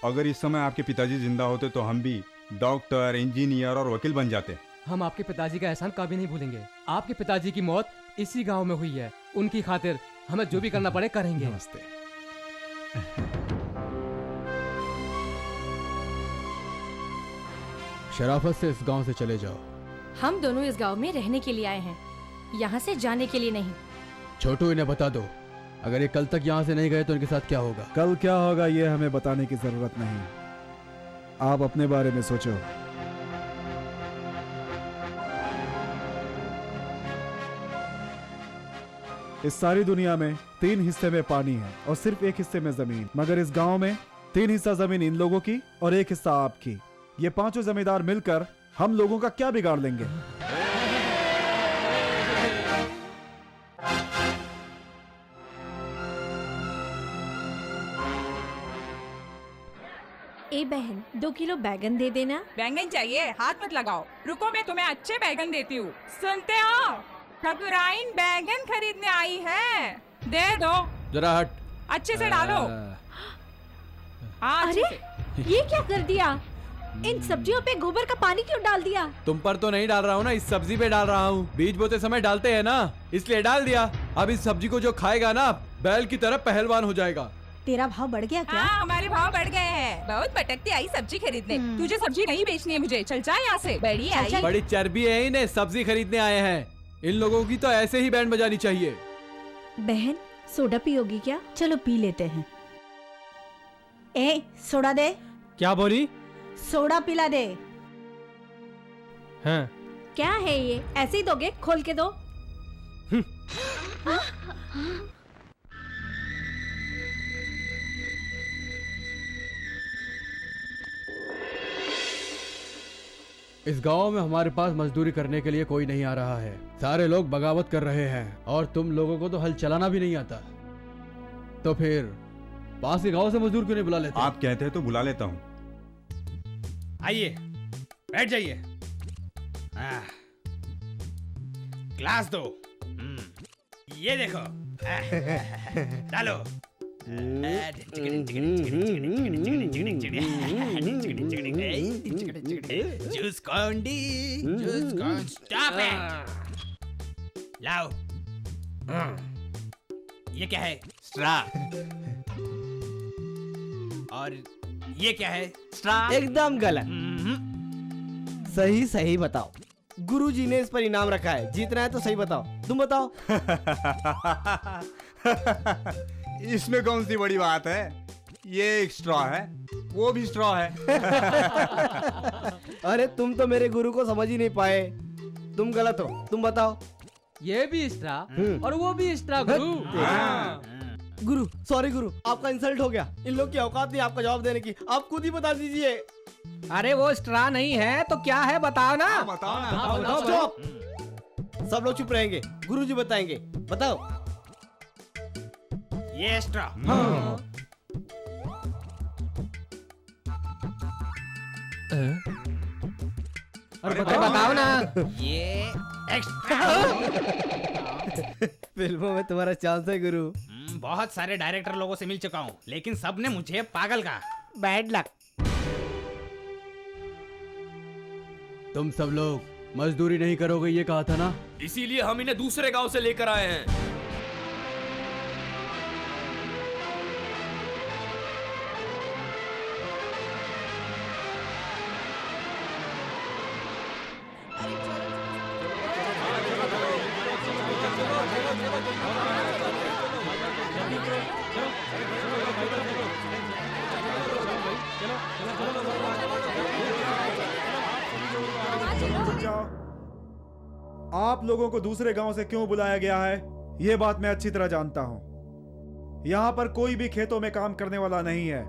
अगर इस समय आपके पिताजी जिंदा होते तो हम भी डॉक्टर, इंजीनियर और वकील बन जाते। हम आपके पिताजी का एहसान कभी नहीं भूलेंगे। आपके पिताजी की मौत इसी गांव में हुई है, उनकी खातिर हमें जो भी करना पड़े करेंगे। नमस्ते। शराफत से इस गांव से चले जाओ। हम दोनों इस गांव में रहने के लिए आए हैं, यहाँ से जाने के लिए नहीं। छोटू, इन्हें बता दो, अगर ये कल तक यहाँ से नहीं गए तो इनके साथ क्या होगा। कल क्या होगा ये हमें बताने की जरूरत नहीं, आप अपने बारे में सोचो। इस सारी दुनिया में 3 हिस्से में पानी है और सिर्फ 1 हिस्से में जमीन, मगर इस गांव में 3 हिस्सा जमीन इन लोगों की और 1 हिस्सा आपकी। ये 5 जमींदार मिलकर हम लोगों का क्या बिगाड़ लेंगे? ए बहन 2 किलो बैगन दे देना। बैंगन चाहिए? हाथ मत लगाओ, रुको मैं तुम्हें अच्छे बैगन देती हूँ। सुनते हो, ठकुराइन बैगन खरीदने आई है, दे दो। जरा हट। अच्छे से डालो। हाँ, अरे ये क्या कर दिया? इन सब्जियों पे गोबर का पानी क्यों डाल दिया? तुम पर तो नहीं डाल रहा हूँ ना, इस सब्जी पे डाल रहा हूँ। बीज बोते समय डालते हैं ना, इसलिए डाल दिया। अब इस सब्जी को जो खाएगा ना, बैल की तरह पहलवान हो जाएगा। तेरा भाव बढ़ गया क्या? हाँ, हमारे भाव बढ़ गए हैं। बहुत भटकती आई सब्जी खरीदने। तुझे सब्जी नहीं बेचनी है मुझे, चल जा यहाँ से। बड़ी आई। बड़ी चर्बी है इन्हें, सब्जी खरीदने आए हैं। इन लोगों की तो ऐसे ही बैंड बजानी चाहिए। बहन सोडा पियोगी क्या? चलो पी लेते हैं। ए सोडा दे। क्या बोली? सोडा पिला दे। हाँ। क्या है ये? ऐसे ही दोगे? खोल के दो। इस गांव में हमारे पास मजदूरी करने के लिए कोई नहीं आ रहा है। सारे लोग बगावत कर रहे हैं और तुम लोगों को तो हल चलाना भी नहीं आता। तो फिर पास के गांव से मजदूर क्यों नहीं बुला लेते? आप कहते हैं तो बुला लेता हूँ। आइए, बैठ जाइए। ग्लास दो। ये देखो। डालो। जूस कौंडी, जूस कौन, स्टॉप इट। लाओ। ये क्या है? स्ट्रा। और ये क्या है? स्ट्रा। एकदम गलत। सही सही बताओ। गुरुजी ने इस पर इनाम रखा है, जीतना है तो सही बताओ। तुम बताओ। इसमें कौन सी बड़ी बात है? ये एक स्ट्रॉ है, वो भी स्ट्रॉ है। अरे तुम तो मेरे गुरु को समझ ही नहीं पाए। तुम गलत हो, तुम बताओ। ये भी स्ट्रा और वो भी स्ट्रा गुरु। गुरु सॉरी गुरु, आपका इंसल्ट हो गया। इन लोग की औकात नहीं आपका जवाब देने की, आप खुद ही बता दीजिए। अरे वो स्ट्रा नहीं है तो क्या है, बताओ ना। बताओ ना। चुप। सब लोग चुप रहेंगे, गुरुजी बताएंगे। बताओ। ये स्ट्रा। अरे बताओ ना। ये एक्स्ट्रा। फिल्मों में तुम्हारा चांस है गुरु। बहुत सारे डायरेक्टर लोगों से मिल चुका हूँ, लेकिन सबने मुझे पागल कहा। Bad luck. तुम सब लोग मजदूरी नहीं करोगे ये कहा था ना, इसीलिए हम इन्हें दूसरे गांव से लेकर आए हैं। आप लोगों को दूसरे गांव से क्यों बुलाया गया है, ये बात मैं अच्छी तरह जानता हूं। यहाँ पर कोई भी खेतों में काम करने वाला नहीं है।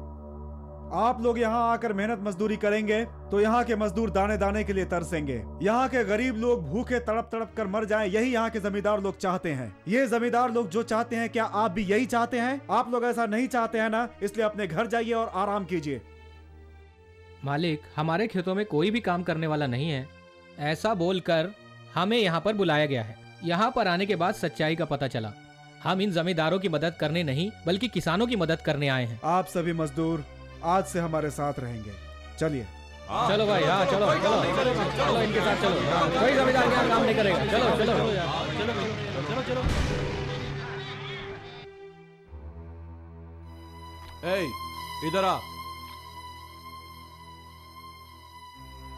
आप लोग यहाँ आकर मेहनत मजदूरी करेंगे तो यहाँ के मजदूर दाने दाने के लिए तरसेंगे। यहाँ के गरीब लोग भूखे तड़प तड़प कर मर जाएं, यही यहाँ के जमींदार लोग चाहते हैं। ये जमींदार लोग जो चाहते हैं, क्या आप भी यही चाहते हैं? आप लोग ऐसा नहीं चाहते हैं ना, इसलिए अपने घर जाइए और आराम कीजिए। मालिक, हमारे खेतों में कोई भी काम करने वाला नहीं है, ऐसा बोलकर हमें यहाँ पर बुलाया गया है। यहाँ पर आने के बाद सच्चाई का पता चला। हम इन जमींदारों की मदद करने नहीं बल्कि किसानों की मदद करने आए हैं। आप सभी मजदूर आज से हमारे साथ रहेंगे। चलिए। चलो भाई, हाँ चलो चलो चलो इनके साथ चलो। कोई जमींदार यहाँ काम नहीं करेगा। चलो चलो चलो चलो। ए, इधर आ।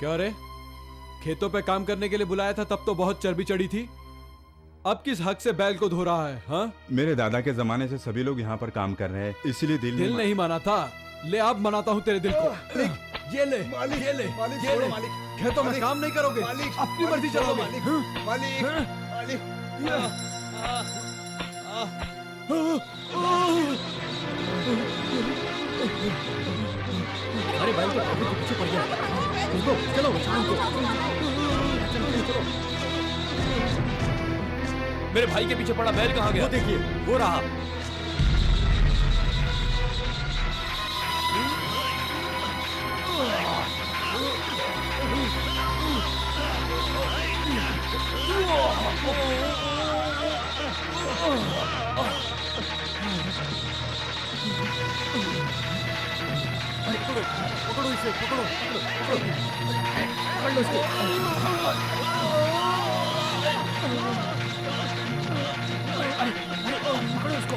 क्या रे, खेतों पे काम करने के लिए बुलाया था तब तो बहुत चर्बी चढ़ी थी, अब किस हक से बैल को धो रहा है? हाँ, मेरे दादा के जमाने से सभी लोग यहाँ पर काम कर रहे हैं, इसीलिए दिल नहीं माना था। ले अब मनाता हूँ तेरे दिल को। ये ले, ये ले, ये ले। खेतों में काम नहीं करोगे, अपनी मर्जी चलोगे। अरे भाई तो ठाकुर के पीछे पड़ गया। चलो चलो बचाओ उनको। चलो। मेरे भाई के पीछे पड़ा बैल कहाँ गया? वो देखिए, वो रहा। पकड़ो इसे, पकड़ो इसको। पकड़ो इसको।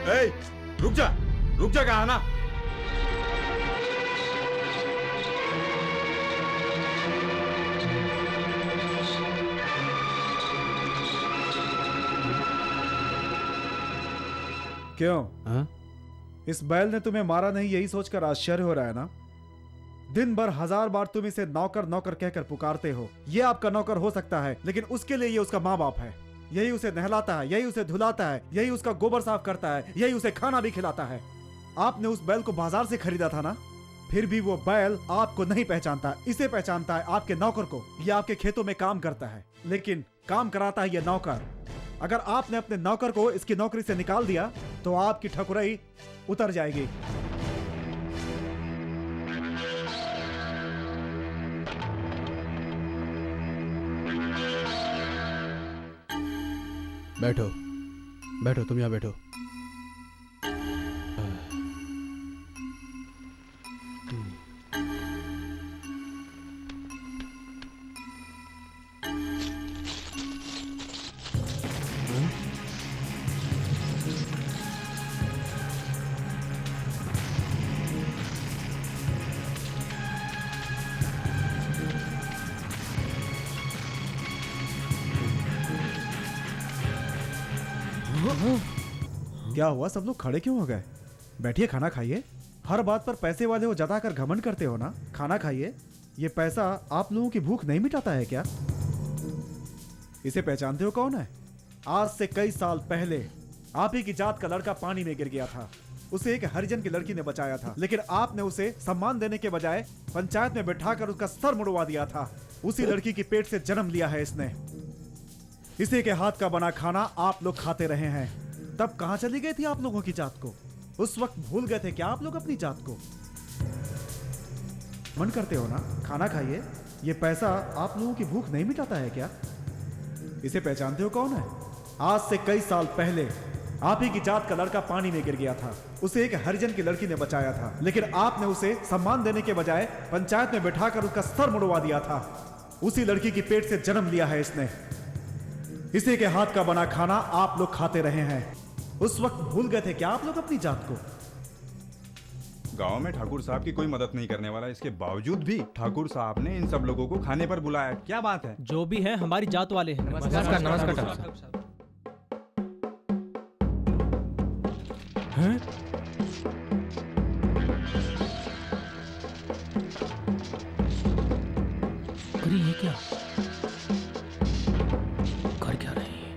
ए, रुक जा कहा ना। क्यों? हाँ? इस बैल ने तुम्हें मारा नहीं, यही सोचकर आश्चर्य हो रहा है ना? दिन भर 1000 बार तुम इसे नौकर नौकर कहकर पुकारते हो। ये आपका नौकर हो सकता है, लेकिन उसके लिए ये उसका माँ बाप है। यही उसे नहलाता है, यही उसे धुलाता है, यही उसका गोबर साफ करता है, यही उसे खाना भी खिलाता है। आपने उस बैल को बाजार से खरीदा था ना? फिर भी वो बैल आपको नहीं पहचानता, इसे पहचानता है, आपके नौकर को। ये आपके खेतों में काम करता है, लेकिन काम कराता है ये नौकर। अगर आपने अपने नौकर को इसकी नौकरी से निकाल दिया तो आपकी ठकुराई उतर जाएगी। बैठो बैठो, तुम यहाँ बैठो। क्या हुआ? सब लोग खड़े क्यों हो गए? बैठिए, खाना खाइए। हर बात पर पैसे वाले हो जताकर घमंड करते हो ना। खाना खाइए। ये पैसा आप लोगों की भूख नहीं मिटाता है क्या? इसे पहचानते हो कौन है? आज से कई साल पहले आप ही की जात का लड़का पानी में गिर गया था। उसे एक हरिजन की लड़की ने बचाया था, लेकिन आपने उसे सम्मान देने के बजाय पंचायत में बैठाकर उसका सर मुड़वा दिया था। उसी लड़की की पेट से जन्म लिया है इसने। इसी के हाथ का बना खाना आप लोग खाते रहे हैं। तब कहां चली गई थी आप लोगों की जात को? उस वक्त भूल गए थे क्या आप लोग अपनी जात को? मन करते हो ना, खाना खाइए। ये पैसा आप लोगों की भूख नहीं मिटाता है क्या? इसे पहचानते हो कौन है? आज से कई साल पहले आप ही की जात का लड़का पानी में गिर गया था। उसे एक हरिजन की लड़की ने बचाया था, लेकिन आपने उसे सम्मान देने के बजाय पंचायत में बैठाकर उसका सर मुड़वा दिया था। उसी लड़की की पेट से जन्म लिया है इसने। इसी के हाथ का बना खाना आप लोग खाते रहे हैं। उस वक्त भूल गए थे क्या आप लोग अपनी जात को? गांव में ठाकुर साहब की कोई मदद नहीं करने वाला, इसके बावजूद भी ठाकुर साहब ने इन सब लोगों को खाने पर बुलाया। क्या बात है? जो भी है हमारी जात वाले हैं। नमस्कार नमस्कार। हैं? अरे ये क्या कर क्या रहे हैं?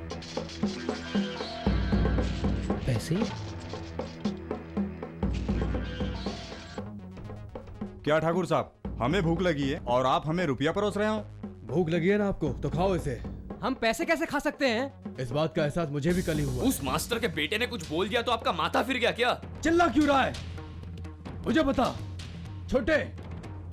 पैसे? क्या ठाकुर साहब, हमें भूख लगी है और आप हमें रुपया परोस रहे हो? भूख लगी है ना आपको, तो खाओ इसे। हम पैसे कैसे खा सकते हैं? इस बात का एहसास मुझे भी कल ही हुआ। उस मास्टर के बेटे ने कुछ बोल दिया तो आपका माथा फिर गया क्या? चिल्ला क्यों रहा है? मुझे बता, छोटे,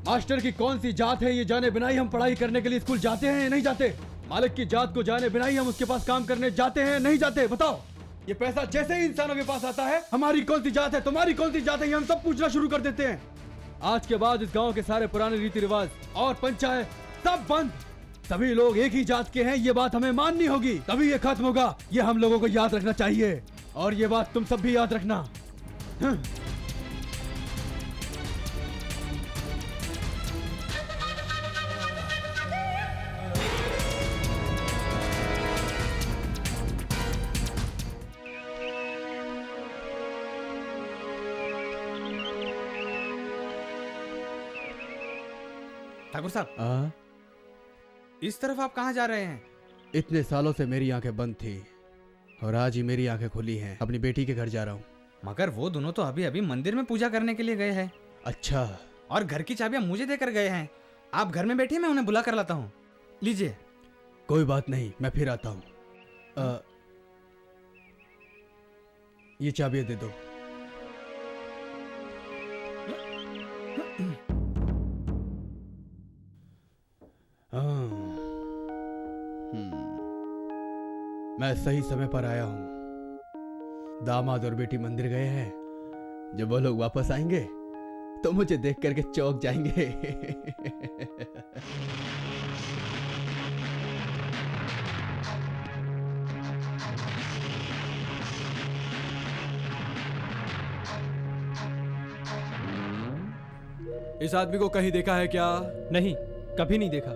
मास्टर की कौन सी जात है ये जाने बिना ही हम पढ़ाई करने के लिए स्कूल जाते हैं या नहीं जाते? मालिक की जात को जाने बिना ही हम उसके पास काम करने जाते हैं नहीं जाते? बताओ। ये पैसा जैसे ही इंसानों के पास आता है, हमारी कौन सी जात है, तुम्हारी कौन सी जात है, ये हम सब पूछना शुरू कर देते हैं। आज के बाद इस गांव के सारे पुराने रीति रिवाज और पंचायत सब बंद। सभी लोग एक ही जात के हैं, ये बात हमें माननी होगी, तभी ये खत्म होगा। ये हम लोगों को याद रखना चाहिए और ये बात तुम सब भी याद रखना। ठाकुर साहब, इस तरफ आप कहाँ जा रहे हैं? इतने सालों से मेरी आंखें बंद थी और आज ही मेरी आंखें खुली हैं। अपनी बेटी के घर जा रहा हूँ। मगर वो दोनों तो अभी अभी मंदिर में पूजा करने के लिए गए हैं। अच्छा। और घर की चाबियां मुझे देकर गए हैं। आप घर में बैठिए, मैं उन्हें बुला कर लाता हूँ। लीजिए। कोई बात नहीं, मैं फिर आता हूँ। ये चाबियां दे दो। मैं सही समय पर आया हूँ। दामाद और बेटी मंदिर गए हैं। जब वो लोग वापस आएंगे तो मुझे देख करके चौंक जाएंगे। इस आदमी को कहीं देखा है क्या? नहीं, कभी नहीं देखा।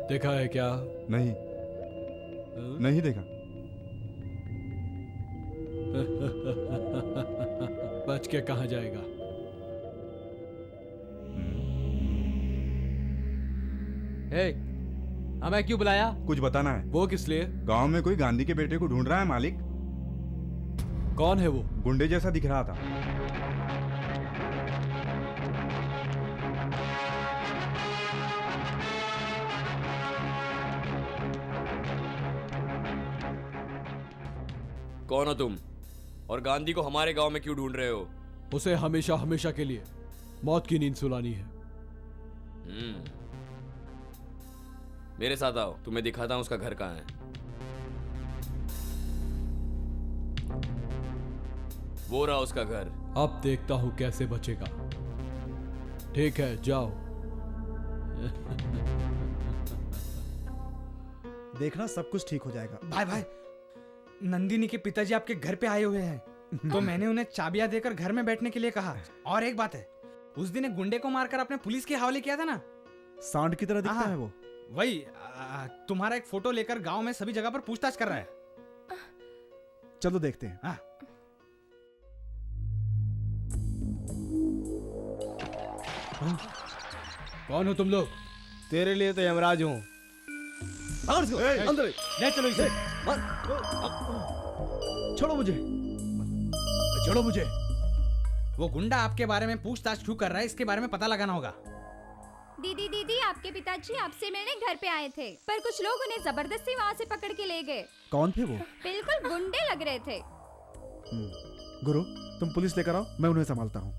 देखा है क्या? नहीं, नहीं देखा। बच के कहाँ जाएगा? हमें क्यों बुलाया? कुछ बताना है। वो किस लिए? गांव में कोई गांधी के बेटे को ढूंढ रहा है मालिक। कौन है वो? गुंडे जैसा दिख रहा था। कौन हो तुम? और गांधी को हमारे गांव में क्यों ढूंढ रहे हो? उसे हमेशा हमेशा के लिए मौत की नींद सुलानी है। मेरे साथ आओ, तुम्हें दिखाता हूं उसका घर कहाँ है। वो रहा उसका घर। अब देखता हूं कैसे बचेगा। ठीक है, जाओ। देखना सब कुछ ठीक हो जाएगा। भाई भाई, नंदिनी के पिताजी आपके घर पे आए हुए हैं। तो मैंने उन्हें चाबियां देकर घर में बैठने के लिए कहा। और एक बात है, उस दिन एक गुंडे को मारकर आपने पुलिस के हवाले किया था ना? सांड की तरह दिखता है वो। वही तुम्हारा एक फोटो लेकर गांव में सभी जगह पर पूछताछ कर रहा है। चलो देखते हैं। कौन हो तुम लोग? तेरे लिए तो यमराज हूँ। अंदर ले चलो इसे। छोड़ो मुझे, छोड़ो मुझे। वो गुंडा आपके बारे में पूछताछ क्यों कर रहा है, इसके बारे में पता लगाना होगा। दीदी दीदी, आपके पिताजी आपसे मिलने घर पे आए थे, पर कुछ लोग उन्हें जबरदस्ती वहाँ से पकड़ के ले गए। कौन थे वो? बिल्कुल गुंडे लग रहे थे। गुरु, तुम पुलिस लेकर आओ, मैं उन्हें संभालता हूँ।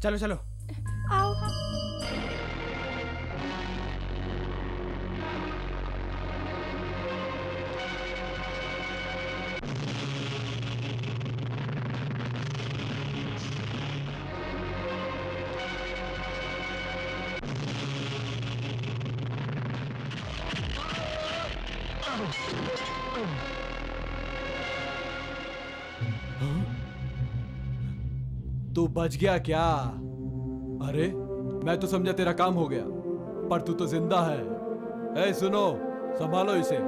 चलो चलो। आओ। तू बच गया क्या? अरे मैं तो समझा तेरा काम हो गया, पर तू तो जिंदा है। ए सुनो, संभालो इसे।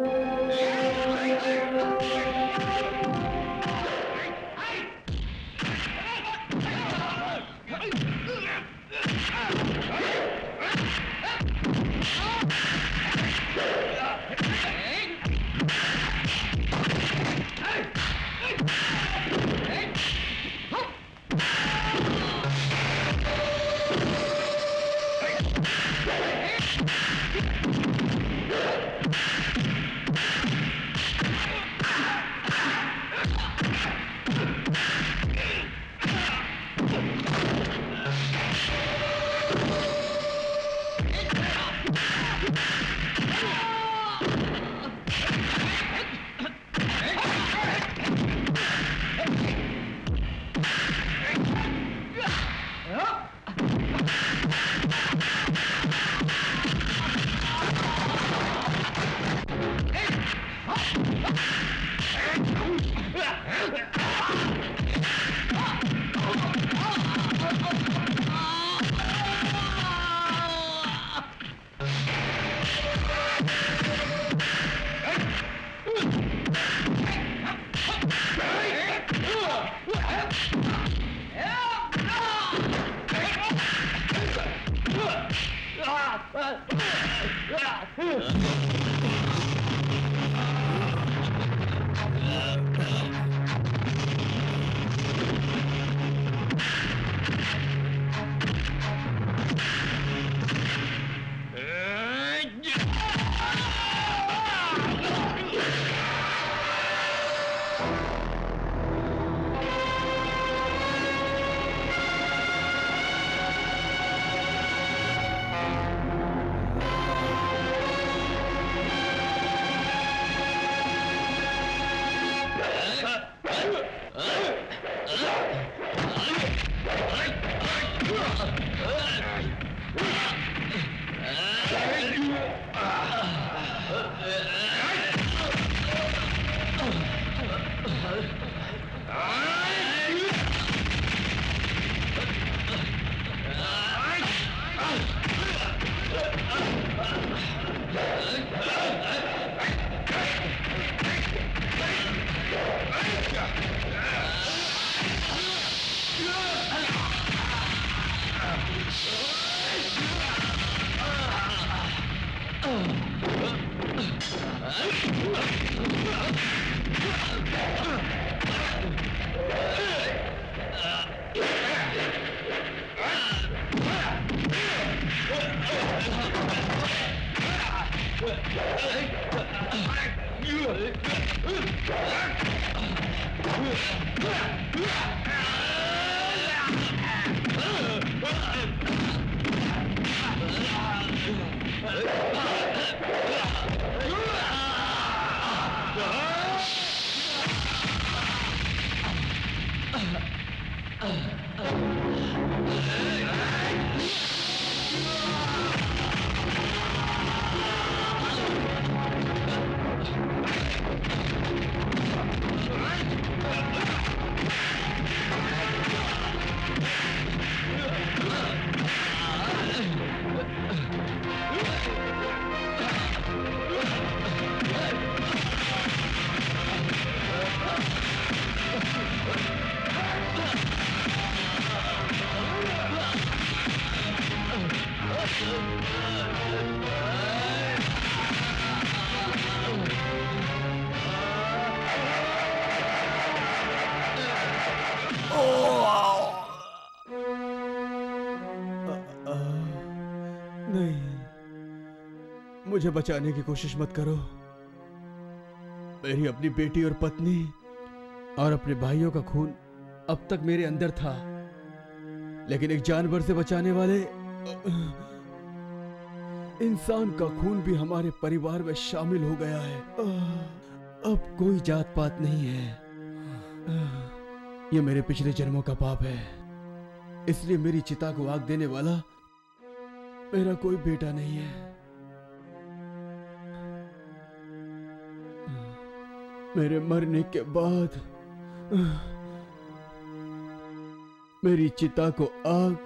नहीं, मुझे बचाने की कोशिश मत करो। मेरी अपनी बेटी और पत्नी और अपने भाइयों का खून अब तक मेरे अंदर था, लेकिन एक जानवर से बचाने वाले इंसान का खून भी हमारे परिवार में शामिल हो गया है। अब कोई जात पात नहीं है। ये मेरे पिछले जन्मों का पाप है, इसलिए मेरी चिता को आग देने वाला मेरा कोई बेटा नहीं है। मेरे मरने के बाद मेरी चिता को आग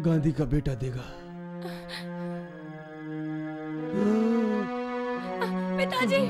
गांधी का बेटा देगा। पिताजी